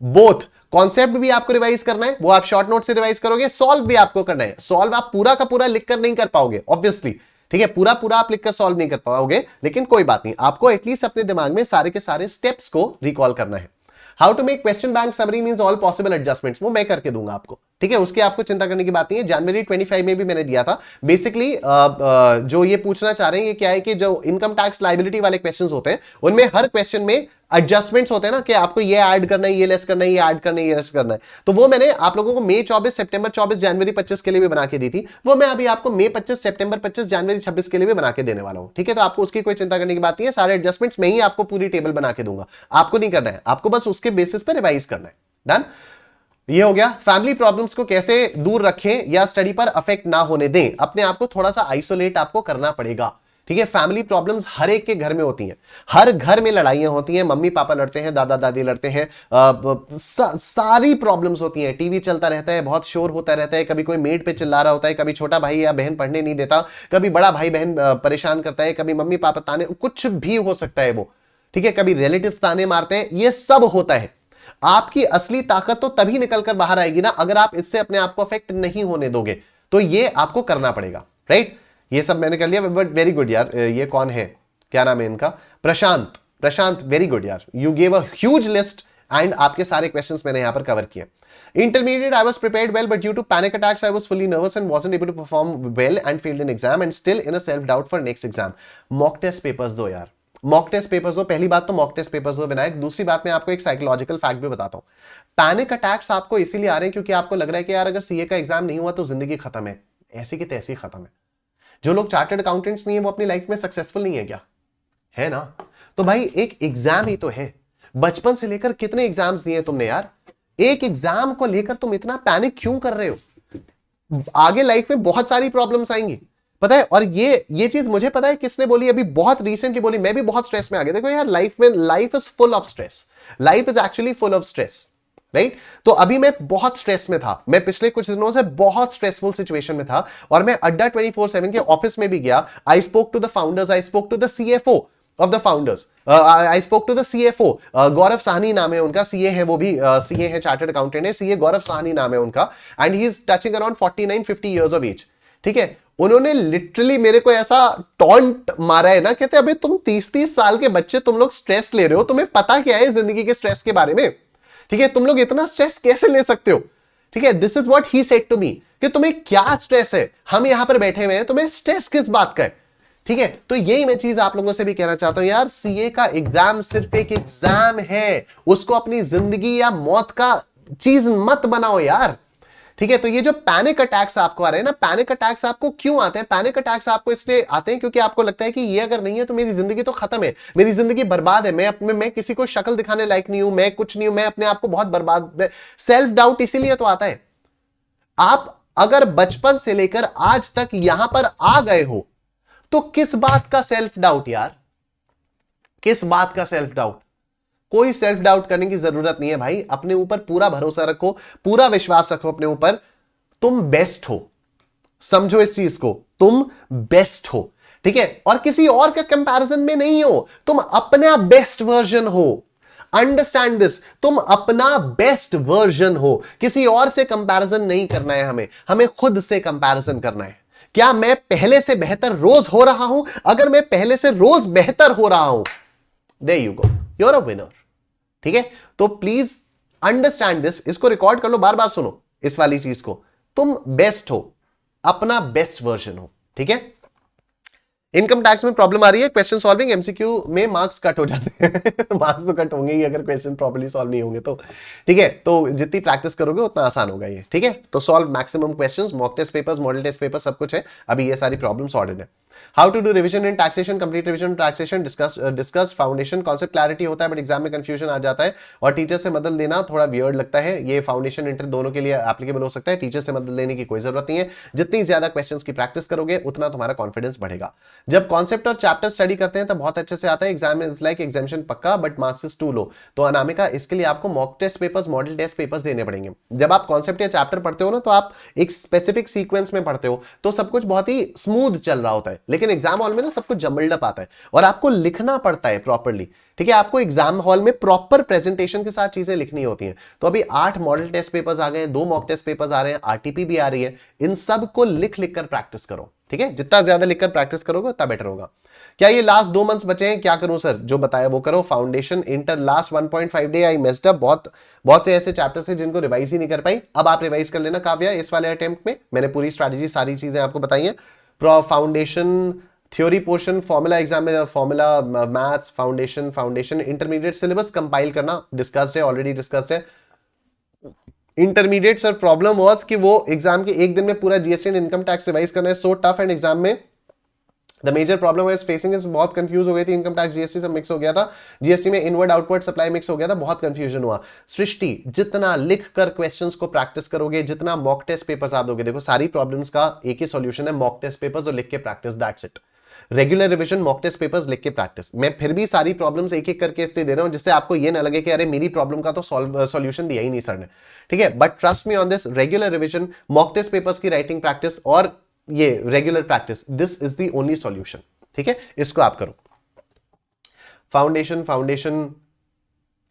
both concept भी आपको रिवाइज करना है, वो आप शॉर्ट नोट से रिवाइज करोगे, सॉल्व भी आपको करना है। सॉल्व आप पूरा का पूरा लिखकर नहीं कर पाओगे ऑब्वियसली, ठीक है, पूरा आप लिखकर सॉल्व नहीं कर पाओगे, लेकिन कोई बात नहीं, आपको एटलीस्ट अपने दिमाग में सारे के सारे स्टेप्स को रिकॉल करना है। How to make question bank summary means all possible adjustments, वो मैं करके दूंगा आपको, ठीक है, उसकी आपको चिंता करने की बात नहीं है। जनवरी 25 में भी मैंने दिया था। बेसिकली जो ये पूछना चाह रहे हैं ये क्या है कि जो इनकम टैक्स लायबिलिटी वाले क्वेश्चंस होते हैं उनमें हर क्वेश्चन में एडजस्टमेंट्स होते हैं ना, कि आपको ये ऐड करना है, ये लेस करना है, ये ऐड करना है, ये लेस करना है। तो वो मैंने आप लोगों को मई 24, सितंबर 24, जनवरी 25 के लिए भी बना के दी थी, वो मैं अभी आपको मई 25, सितंबर 25, जनवरी 26 के लिए भी बना के देने वाला हूं। ठीक है, तो आपको उसकी कोई चिंता करने की बात नहीं है, सारे एडजस्टमेंट्स मैं ही आपको पूरी टेबल बना के दूंगा, आपको नहीं करना है, आपको बस उसके बेसिस पर रिवाइज करना है। डन। ये हो गया। फैमिली प्रॉब्लम्स को कैसे दूर रखें या स्टडी पर अफेक्ट ना होने दें, अपने आप को थोड़ा सा आइसोलेट आपको करना पड़ेगा। ठीक है, फैमिली प्रॉब्लम्स हर एक के घर में होती हैं, हर घर में लड़ाइयां होती हैं, मम्मी पापा लड़ते हैं, दादा दादी लड़ते हैं, सारी प्रॉब्लम्स होती हैं, टीवी चलता रहता है, बहुत शोर होता रहता है, कभी कोई मेड पे चिल्ला रहा होता है, कभी छोटा भाई या बहन पढ़ने नहीं देता, कभी बड़ा भाई बहन परेशान करता है, कभी मम्मी पापा ताने, कुछ भी हो सकता है वो, ठीक है, कभी रिलेटिव्स ताने मारते हैं, ये सब होता है। आपकी असली ताकत तो तभी निकलकर बाहर आएगी ना अगर आप इससे अपने आप को अफेक्ट नहीं होने दोगे, तो ये आपको करना पड़ेगा। राइट, ये सब मैंने कर लिया, बट वेरी गुड यार। ये कौन है, क्या नाम है इनका, प्रशांत, वेरी गुड यार, you gave a huge list and आपके सारे क्वेश्चंस मैंने यहां पर कवर किए। Intermediate, I was prepared well, but due to panic attacks, I was fully nervous and wasn't able to perform well and failed in exam and still in a self-doubt for next exam. Mock test papers दो यार, मॉक टेस्ट पेपर्स दो। पहली बात तो मॉक टेस्ट पेपर्स दो विनायक। दूसरी बात मैं आपको एक साइकोलॉजिकल फैक्ट भी बताता हूं। पैनिक अटैक्स आपको इसीलिए आ रहे हैं क्योंकि आपको लग रहा है कि यार अगर सीए का एग्जाम नहीं हुआ तो जिंदगी खत्म है, ऐसी की तैसी खत्म है। जो लोग चार्टर्ड अकाउंटेंट्स नहीं है वो अपनी लाइफ में सक्सेसफुल नहीं है क्या, है ना? तो भाई एक एग्जाम ही तो है, बचपन से लेकर कितने एग्जाम्स दिए तुमने यार, एक एग्जाम को लेकर तुम इतना पैनिक क्यों कर रहे हो? आगे लाइफ में बहुत सारी प्रॉब्लम्स आएंगी, पता है। और ये चीज मुझे पता है किसने बोली, अभी बहुत रिसेंटली बोली, मैं भी बहुत स्ट्रेस में आ गया। देखो यार, life is full of stress, life is actually full of stress, right. तो अभी मैं बहुत स्ट्रेस में था, मैं पिछले कुछ दिनों से बहुत स्ट्रेसफुल सिचुएशन में था, और मैं अड्डा 24/7 के ऑफिस में भी गया। I spoke to the founders, I spoke to the CFO of the founders, I spoke to the CFO, Gaurav Sahni नाम है उनका, सीए है वो भी, सीए है, चार्टर्ड अकाउंटेंट है, सीए गौरव साहनी नाम है उनका, and he is touching around 49-50 years of age, ठीक है। उन्होंने लिटरली मेरे को ऐसा टॉन्ट मारा है ना, कहते अबे तुम 30-30 साल के बच्चे, तुम लोग स्ट्रेस ले रहे हो, तुम्हें पता क्या है जिंदगी के स्ट्रेस के बारे में, ठीक है, तुम लोग इतना स्ट्रेस कैसे ले सकते हो, ठीक है। This is what he said to me कि तुम्हें क्या स्ट्रेस है, हम यहां पर बैठे हुए हैं, तुम्हें स्ट्रेस किस बात का है। ठीक है, तो यही मैं चीज आप लोगों से भी कहना चाहता हूं यार, सीए का एग्जाम सिर्फ एक एग्जाम है, उसको अपनी जिंदगी या मौत का चीज मत बनाओ यार। ठीक है, तो ये जो पैनिक अटैक्स आपको आ रहे हैं ना, पैनिक अटैक्स आपको क्यों आते हैं? पैनिक अटैक्स आपको इसलिए आते हैं क्योंकि आपको लगता है कि ये अगर नहीं है तो मेरी जिंदगी तो खत्म है, मेरी जिंदगी बर्बाद है, मैं किसी को शक्ल दिखाने लायक नहीं हूं, मैं कुछ नहीं हूं, मैं अपने आप को बहुत बर्बाद। सेल्फ डाउट इसीलिए तो आता है। आप अगर बचपन से लेकर आज तक यहां पर आ गए हो तो किस बात का सेल्फ डाउट यार, किस बात का सेल्फ डाउट? कोई सेल्फ डाउट करने की जरूरत नहीं है भाई, अपने ऊपर पूरा भरोसा रखो, पूरा विश्वास रखो अपने ऊपर, तुम बेस्ट हो। समझो इस चीज को, तुम बेस्ट हो। ठीक है, और किसी और के कंपैरिजन में नहीं हो, तुम अपना बेस्ट वर्जन हो। अंडरस्टैंड दिस, तुम अपना बेस्ट वर्जन हो, किसी और से कंपैरिजन नहीं करना है हमें खुद से कंपैरिजन करना है। क्या मैं पहले से बेहतर रोज हो रहा हूं? अगर मैं पहले से रोज बेहतर हो रहा हूं, there you go, you are a winner. ठीक है, तो प्लीज अंडरस्टैंड दिस, इसको रिकॉर्ड कर लो, बार बार सुनो इस वाली चीज को, तुम बेस्ट हो, अपना बेस्ट वर्जन हो। ठीक है, इनकम टैक्स में प्रॉब्लम आ रही है, क्वेश्चन सॉल्विंग एमसीक्यू में मार्क्स कट हो जाते हैं मार्क्स तो कट होंगे ही अगर क्वेश्चन प्रॉपर्ली सॉल्व नहीं होंगे तो। ठीक है, तो जितनी प्रैक्टिस करोगे उतना आसान होगा ये। ठीक है, तो solve maximum questions, mock test papers, model test paper सब कुछ है, अभी ये सारी प्रॉब्लम सॉर्टेड है। How to do revision in taxation, complete revision taxation, discuss foundation, concept clarity होता है बट एग्जाम में कंफ्यूजन आ जाता है, और टीचर से मदद लेना थोड़ा वियर्ड लगता है। ये फाउंडेशन इंटर दोनों के लिए एप्लीकेबल हो सकता है, टीचर से मदद लेने की कोई जरूरत नहीं है। जितनी ज्यादा क्वेश्चंस की प्रैक्टिस करोगे उतना तुम्हारा कॉन्फिडेंस बढ़ेगा। जब कॉन्सेप्ट और चैप्टर स्टडी करते हैं तब बहुत अच्छे से आता है, एग्जाम इज लाइक एग्जामिनेशन पक्का but marks is too low. तो अनामिका, इसके लिए आपको mock test papers, model test papers देने पड़ेंगे। जब आप कॉन्सेप्ट या चैप्टर पढ़ते हो ना, तो आप एक स्पेसिफिक सीक्वेंस में पढ़ते हो, तो सब कुछ बहुत ही स्मूथ चल रहा होता है, लेकिन एग्जाम हॉल में ना सब कुछ जम्बल्ड अप आता है और आपको लिखना पड़ता है प्रॉपर्ली। ठीक है, आपको एग्जाम हॉल में प्रॉपर प्रेजेंटेशन के साथ चीजें लिखनी होती हैं। तो अभी 8 मॉडल टेस्ट पेपर्स आ गए, 2 मॉक टेस्ट पेपर्स आ रहे हैं, आरटीपी भी आ रही है, इन सब को लिख लिख कर प्रैक्टिस करो। ठीक है, जितना ज्यादा लिखकर प्रैक्टिस करोगे उतना बेटर होगा। क्या ये लास्ट 2 मंथ्स बचे हैं, क्या करूं सर? जो बताया वो करो। Foundation inter last 1.5 day I messed up, बहुत से ऐसे चैप्टर्स हैं जिनको रिवाइज ही नहीं कर पाई, अब आप रिवाइज कर लेना काव्या। इस वाले अटेम्प्ट में मैंने पूरी स्ट्रैटेजी, सारी चीजें आपको बताई हैं। Foundation theory portion, formula exam में formula, maths, foundation intermediate syllabus compile करना डिस्कस्ड है, ऑलरेडी डिस्कस्ड है। इंटरमीडिएट सर प्रॉब्लम वाज कि वो एग्जाम के एक दिन में पूरा GST and income tax revise करना है, सो टफ, एंड एग्जाम में the major problem is facing is, बहुत कंफ्यूज हो गई थी, इनकम टैक्स जीएसटी सब मिक्स हो गया था, जीएसटी में इनवर्ड आउटवर्ड सप्लाई मिक्स हो गया था, बहुत कंफ्यूजन हुआ। सृष्टि, जितना लिख कर क्वेश्चंस को प्रैक्टिस करोगे, जितना मॉक टेस्ट पेपर्स आप दोगे, देखो सारी प्रॉब्लम्स का एक ही सॉल्यूशन है, मॉक टेस्ट पेपर्स और लिख के practice, that's it. Regular revision, mock test papers, लिख के प्रैक्टिस। मैं फिर भी सारी प्रॉब्लम्स एक एक करके इसलिए दे रहा हूं जिससे आपको ये ना लगे कि अरे मेरी प्रॉब्लम का तो सॉल्यूशन दिया ही नहीं सर ने। ठीक है, but trust me on this, regular revision, mock test papers की राइटिंग प्रैक्टिस और ये regular practice, this is the only solution. ठीक है, इसको आप करो। Foundation foundation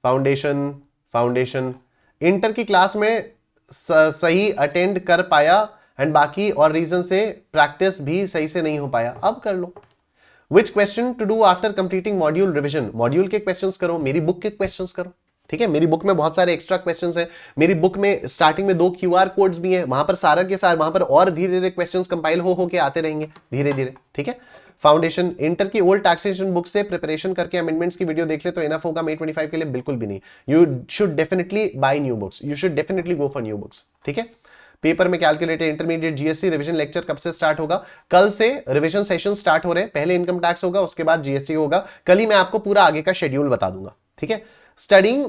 foundation foundation inter की क्लास में सही अटेंड कर पाया एंड बाकी और रीजन से प्रैक्टिस भी सही से नहीं हो पाया, अब कर लो। Which question to do after completing module revision, module के क्वेश्चंस करो, मेरी बुक के क्वेश्चंस करो। ठीक है, मेरी बुक में बहुत सारे एक्स्ट्रा क्वेश्चंस हैं, मेरी बुक में स्टार्टिंग में 2 QR कोड्स भी हैं, वहां पर सारा के सारा, वहां पर और धीरे धीरे क्वेश्चंस कंपाइल हो के आते रहेंगे धीरे धीरे। ठीक है, फाउंडेशन इंटर की ओल्ड टैक्सेशन बुक से प्रिपरेशन करके अमेंडमेंट्स की वीडियो देख ले तो इनफ होगा। May 25 के लिए बिल्कुल भी नहीं, you should definitely buy new books, you should definitely go for new books. ठीक है, पेपर में calculated intermediate GST revision lecture कब से स्टार्ट होगा? कल से रिवीजन सेशन स्टार्ट हो रहे हैं, पहले इनकम टैक्स होगा, उसके बाद जीएसटी होगा। कल ही मैं आपको पूरा आगे का शेड्यूल बता दूंगा। ठीक है, studying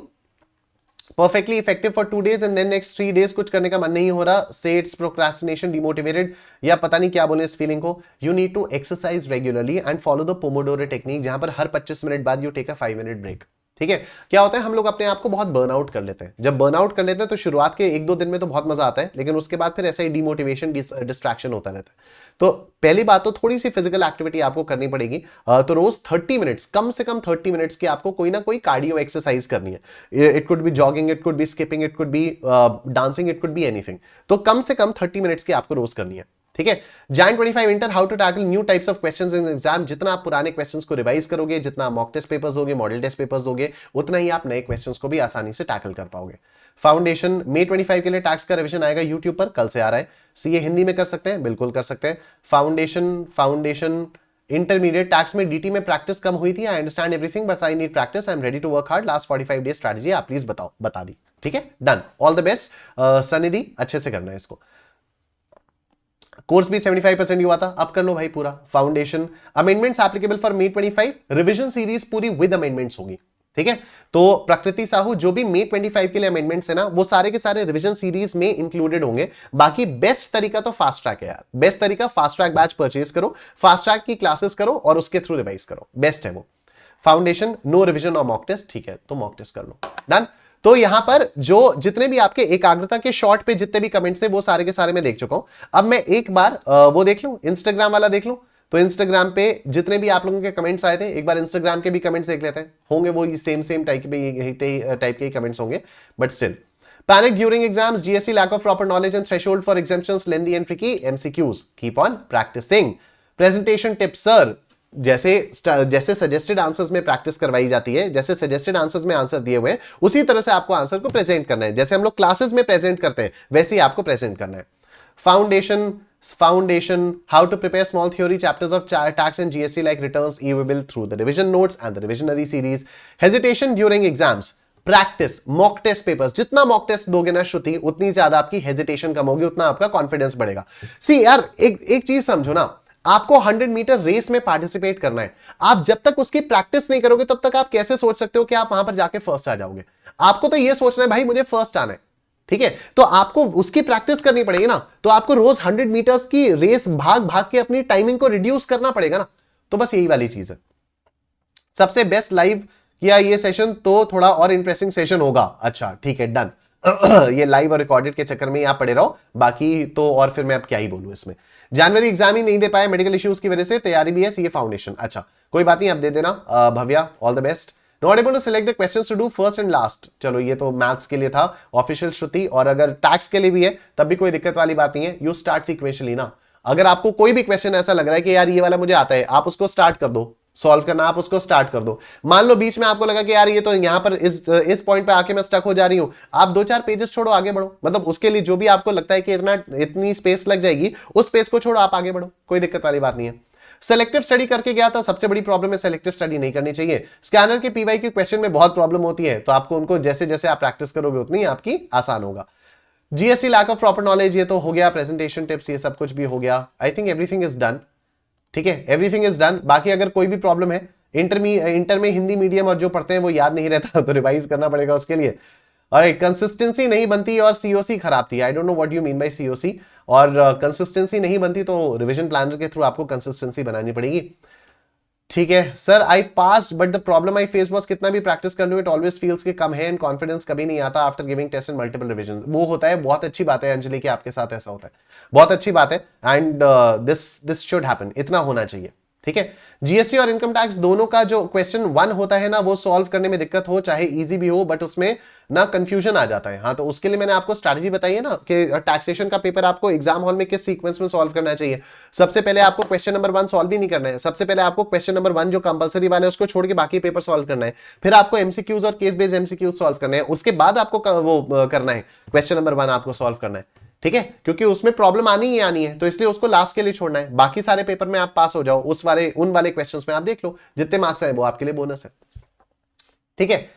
perfectly effective for 2 days and then next 3 days कुछ करने का मन नहीं हो रहा, से इट्स प्रोक्रास्टिनेशन, डिमोटिवेटेड, या पता नहीं क्या बोले इस फीलिंग को। You need to exercise regularly and follow the pomodoro technique, जहां पर हर 25 मिनट बाद you take a 5 minute break. ठीक है, क्या होता है हम लोग अपने आप को बहुत बर्नआउट कर लेते हैं, जब बर्नआउट कर लेते हैं तो शुरुआत के 1-2 दिन में तो बहुत मजा आता है, लेकिन उसके बाद फिर ऐसा ही डिमोटिवेशन, डिस्ट्रैक्शन होता रहता है। तो पहली बात तो थोड़ी सी फिजिकल एक्टिविटी आपको करनी पड़ेगी। तो रोज 30 मिनट्स, कम से कम 30 मिनट्स की आपको कोई ना कोई कार्डियो एक्सरसाइज करनी है। It could be jogging, it could be skipping, it could be dancing, it could be anything. तो कम से कम 30 मिनट्स की आपको रोज करनी है। ठीक है, Jan 25 inter, how to tackle new types of questions in exam. जितना आप पुराने क्वेश्चंस को रिवाइज करोगे, जितना मॉक टेस्ट पेपर्स होगे, मॉडल टेस्ट पेपर्स होगे, उतना ही आप नए क्वेश्चंस को भी आसानी से टैकल कर पाओगे। फाउंडेशन May 25 के लिए टैक्स का रिवीजन आएगा यूट्यूब पर, कल से आ रहा है। सीए हिंदी में कर सकते हैं, बिल्कुल कर सकते हैं। फाउंडेशन इंटरमीडिएट टैक्स में डीटी में प्रैक्टिस कम हुई थी, I understand everything but I need practice, I am ready to work hard, last 45 days strategy आप प्लीज बताओ, बता दी, ठीक है, done, all the best. Sanidhi अच्छे से करना है इसको। कोर्स भी 75% हुआ था, अब कर लो भाई पूरा। Foundation amendments applicable for May 25, revision series पूरी विद अमेंडमेंट्स होगी, ठीक है। तो प्रकृति साहू जो भी May 25 के लिए अमेंडमेंट्स है ना, वो सारे के सारे रिवीजन सीरीज में इंक्लूडेड होंगे। बाकी बेस्ट तरीका तो फास्ट ट्रैक है यार, बेस्ट तरीका फास्ट ट्रैक बैच परचेज करो, फास्ट ट्रैक की क्लासेस करो और उसके थ्रू रिवाइज करो, बेस्ट है वो। फाउंडेशन नो रिवीजन और मॉक टेस्ट, ठीक है, तो मॉक टेस्ट कर लो, डन। तो यहां पर जो जितने भी आपके एकाग्रता के शॉर्ट पे जितने भी कमेंट्स थे वो सारे के सारे मैं देख चुका हूं। अब मैं एक बार वो देख लूं, इंस्टाग्राम वाला देख लूं। तो इंस्टाग्राम पे जितने भी आप लोगों के कमेंट्स आए थे, एक बार इंस्टाग्राम के भी कमेंट्स देख लेते हैं, होंगे वो सेम टाइप के कमेंट्स होंगे, but still. Panic during exams, GSC lack of proper knowledge and threshold for exemptions, lengthy and tricky MCQs, keep on practising. Presentation tips sir, जैसे सजेस्टेड आंसर्स में प्रैक्टिस करवाई जाती है, जैसे सजेस्टेड आंसर्स में आंसर दिए हुए हैं उसी तरह से आपको आंसर को प्रेजेंट करना है, जैसे हम लोग क्लासेस में प्रेजेंट करते हैं वैसे ही आपको प्रेजेंट करना है। Foundation how to prepare small theory chapters of tax and GST like returns e way bill through the revision notes and the revisionary series. Hesitation during exams, practice mock test papers, जितना मॉक टेस्ट दोगे ना श्रुति उतनी ज्यादा आपकी हेजिटेशन कम होगी, उतना आपका कॉन्फिडेंस बढ़ेगा। सी यार एक चीज समझो ना, आपको 100 मीटर रेस में पार्टिसिपेट करना है, आप जब तक उसकी प्रैक्टिस नहीं करोगे तब तक आप कैसे सोच सकते हो कि आप वहां पर जाके फर्स्ट आ जाओगे। आपको तो यह सोचना है भाई मुझे फर्स्ट आना है, ठीक है, तो आपको उसकी प्रैक्टिस करनी पड़ेगी ना। तो आपको रोज 100 मीटर्स की रेस भाग भाग के अपनी टाइमिंग को रिड्यूस करना पड़ेगा ना। तो बस यही वाली चीज है। सबसे बेस्ट लाइव किया ये सेशन, तो थोड़ा और इंटरेस्टिंग सेशन होगा। अच्छा ठीक है, डन। ये लाइव और रिकॉर्डेड के चक्कर में आप पड़े रहो, बाकी तो और फिर मैं अब क्या ही बोलूं इसमें। जनवरी एग्जाम ही नहीं दे पाए मेडिकल इश्यूज की वजह से, तैयारी भी है सीए फाउंडेशन, अच्छा कोई बात नहीं, अब दे देना। Bhavya all the best. Not able to select the questions to do first and last, चलो ये तो मैथ्स के लिए था ऑफिशियल श्रुति, और अगर टैक्स के लिए भी है तब भी कोई दिक्कत वाली बात नहीं है। यू स्टार्ट सीक्वेंशियली ना, अगर आपको कोई भी क्वेश्चन ऐसा लग रहा है कि यार ये वाला मुझे आता है, आप उसको स्टार्ट कर दो, सॉल्व करना आप उसको स्टार्ट कर दो। मान लो बीच में आपको लगा कि यार ये तो यहां पर इस पॉइंट पे आके मैं स्टक हो जा रही हूं, आप 2-4 पेजेस छोड़ो आगे बढ़ो, मतलब उसके लिए जो भी आपको लगता है कि इतनी स्पेस लग जाएगी उस स्पेस को छोड़ो, आप आगे बढ़ो, कोई दिक्कत वाली बात नहीं है। सेलेक्टिव स्टडी करके गया था, सबसे बड़ी प्रॉब्लम है सेलेक्टिव स्टडी नहीं करनी चाहिए। स्कैनर के पीवाई के क्वेश्चन में बहुत प्रॉब्लम होती है, तो आपको उनको जैसे जैसे आप प्रैक्टिस करोगे उतनी आपकी आसान होगा। GST lack of proper knowledge, ये तो हो गया, प्रेजेंटेशन टिप्स ये सब कुछ भी हो गया, I think everything is done, ठीक है, एवरीथिंग इज डन। बाकी अगर कोई भी प्रॉब्लम है, इंटर में हिंदी मीडियम और जो पढ़ते हैं वो याद नहीं रहता तो रिवाइज करना पड़ेगा उसके लिए। और कंसिस्टेंसी नहीं बनती और सीओसी खराब थी, I don't know what you mean by COC, और कंसिस्टेंसी नहीं बनती तो रिवीजन प्लानर के थ्रू आपको कंसिस्टेंसी बनानी पड़ेगी। ठीक है sir, I passed but the problem I face was कितना भी प्रैक्टिस कर लूं इट ऑलवेज फील्स कि कम है एंड कॉन्फिडेंस कभी नहीं आता after giving test and multiple revision. वो होता है, बहुत अच्छी बात है अंजलि कि आपके साथ ऐसा होता है, बहुत अच्छी बात है, एंड दिस शुड हैपन, इतना होना चाहिए, ठीक है। जीएसटी और इनकम टैक्स दोनों का जो क्वेश्चन 1 होता है ना, वो सॉल्व करने में दिक्कत हो चाहे इजी भी हो, बट उसमें ना कंफ्यूजन आ जाता है। हाँ, तो उसके लिए मैंने आपको स्ट्रैटेजी बताई है ना कि टैक्सेशन का पेपर आपको एग्जाम हॉल में किस सीक्वेंस में सॉल्व करना चाहिए। सबसे पहले आपको क्वेश्चन नंबर 1 सॉल्व ही नहीं करना है, सबसे पहले आपको क्वेश्चन नंबर 1 जो कंपलसरी वाले उसको छोड़ के बाकी पेपर सॉल्व करना है, फिर आपको एमसीक्यूज और केस बेस्ड एमसीक्यूज सॉल्व करना है, उसके बाद आपको वो करना है क्वेश्चन नंबर 1 आपको सॉल्व करना है, ठीक है, क्योंकि उसमें प्रॉब्लम आनी ही आनी है, तो इसलिए उसको लास्ट के लिए छोड़ना है। बाकी सारे पेपर में आप पास हो जाओ, उन वाले क्वेश्चंस में आप देख लो, जितने मार्क्स आए वो आपके लिए बोनस है, ठीक है।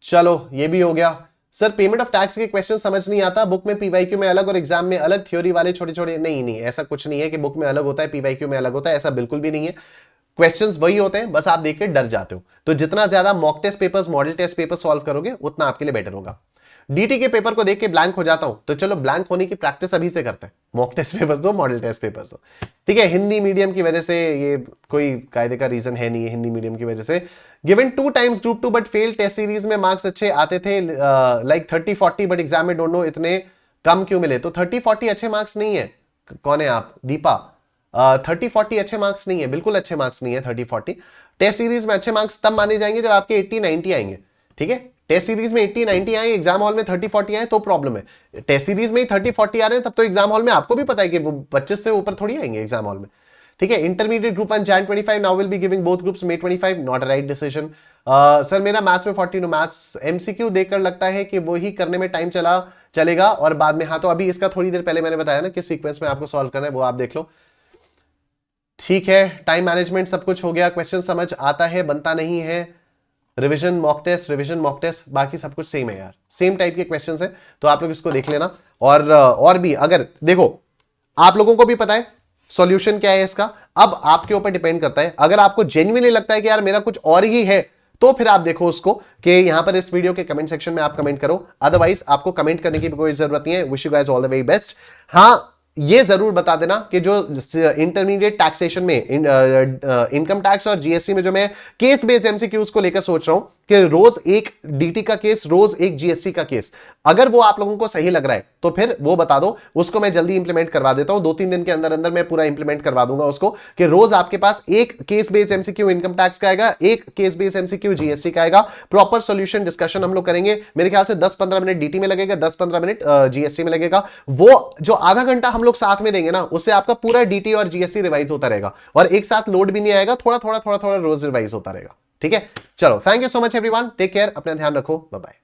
चलो ये भी हो गया। सर पेमेंट ऑफ टैक्स के क्वेश्चन समझ नहीं आता, बुक में पीवाईक्यू में अलग और एग्जाम में अलग, थ्योरी वाले छोटे छोटे, नहीं ऐसा कुछ नहीं है कि बुक में अलग होता है पीवाईक्यू में अलग होता है, ऐसा बिल्कुल भी नहीं है। क्वेश्चंस वही होते हैं, बस आप देख के डर जाते हो। तो जितना ज्यादा mock test papers, model test paper solve करोगे उतना आपके लिए बेटर होगा। डीटी के पेपर को देख के ब्लैंक हो जाता हूं, तो चलो ब्लैंक होने की प्रैक्टिस अभी से करते हैं, मॉक टेस्ट पेपर्स हो, मॉडल टेस्ट पेपर्स हो, ठीक है। हिंदी मीडियम की वजह से ये कोई कायदे का रीजन है नहीं है, हिंदी मीडियम की वजह से given 2 times group 2 but fail test series में मार्क्स अच्छे आते थे, लाइक 30-40, बट एग्जाम में डोंट नो इतने कम क्यों मिले। तो 30-40 अच्छे मार्क्स नहीं है। कौन है आप? दीपा। 30-40 अच्छे मार्क्स नहीं है, बिल्कुल अच्छे मार्क्स नहीं है 30-40। टेस्ट सीरीज में अच्छे मार्क्स तब माने जाएंगे जब आपके 80-90 आएंगे, ठीक है। टेस्ट सीरीज में 80-90 आए, एग्जाम हॉल में 30-40 आए तो प्रॉब्लम है। टेस्ट सीरीज में ही 30-40 आ रहे हैं तब तो एग्जाम हॉल में आपको भी पता है कि वो 25 से ऊपर थोड़ी आएंगे एग्जाम हॉल में, ठीक है। Intermediate group 1 Jan 25, now will be giving both groups May 25, not a right decision. Sir मेरा मैथ्स में 42 मैथ्स एमसीक्यू देखकर लगता है कि वो ही करने में टाइम चलेगा और बाद में, हाँ तो अभी इसका थोड़ी देर पहले मैंने बताया ना कि सीक्वेंस में आपको सॉल्व करना है, वो आप देख लो। ठीक है, टाइम मैनेजमेंट सब कुछ हो गया, क्वेश्चन समझ आता है, बनता नहीं है, रिवीजन मॉक टेस्ट, बाकी सब कुछ सेम है यार, सेम टाइप के क्वेश्चंस है, तो आप लोग इसको देख लेना। और भी अगर देखो, आप लोगों को भी पता है सॉल्यूशन क्या है इसका, अब आपके ऊपर डिपेंड करता है। अगर आपको जेन्युइनली लगता है कि यार मेरा कुछ और ही है, तो फिर आप देखो उसको कि यहां पर इस वीडियो के कमेंट सेक्शन में आप कमेंट करो, अदरवाइज आपको कमेंट करने की भी कोई जरूरत नहीं है। Wish you guys all the very best. हाँ, ये जरूर बता देना कि जो इंटरमीडिएट टैक्सेशन में इनकम टैक्स और जीएसटी में जो मैं केस बेस्ड एमसीक्यूज को लेकर सोच रहा हूं कि रोज एक डीटी का केस, रोज एक जीएसटी का केस, अगर वो आप लोगों को सही लग रहा है तो फिर वो बता दो, उसको मैं जल्दी इंप्लीमेंट करवा देता हूं। 2-3 दिन के अंदर अंदर मैं पूरा इंप्लीमेंट करवा दूंगा उसको, कि रोज आपके पास एक case based MCQ income tax का आएगा, एक केस बेस्ड एमसीक्यू जीएसटी का आएगा, प्रॉपर सॉल्यूशन डिस्कशन हम लोग करेंगे। मेरे ख्याल से 10-15 मिनट डीटी में लगेगा, 10-15 मिनट जीएसटी में लगेगा। वो जो आधा घंटा हम लोग साथ में देंगे ना, उससे आपका पूरा डीटी और जीएसटी रिवाइज होता रहेगा और एक साथ लोड भी नहीं आएगा, थोड़ा थोड़ा थोड़ा थोड़ा रोज रिवाइज होता रहेगा। ठीक है, चलो, thank you so much everyone, take care, अपना ध्यान रखो, बाय बाय।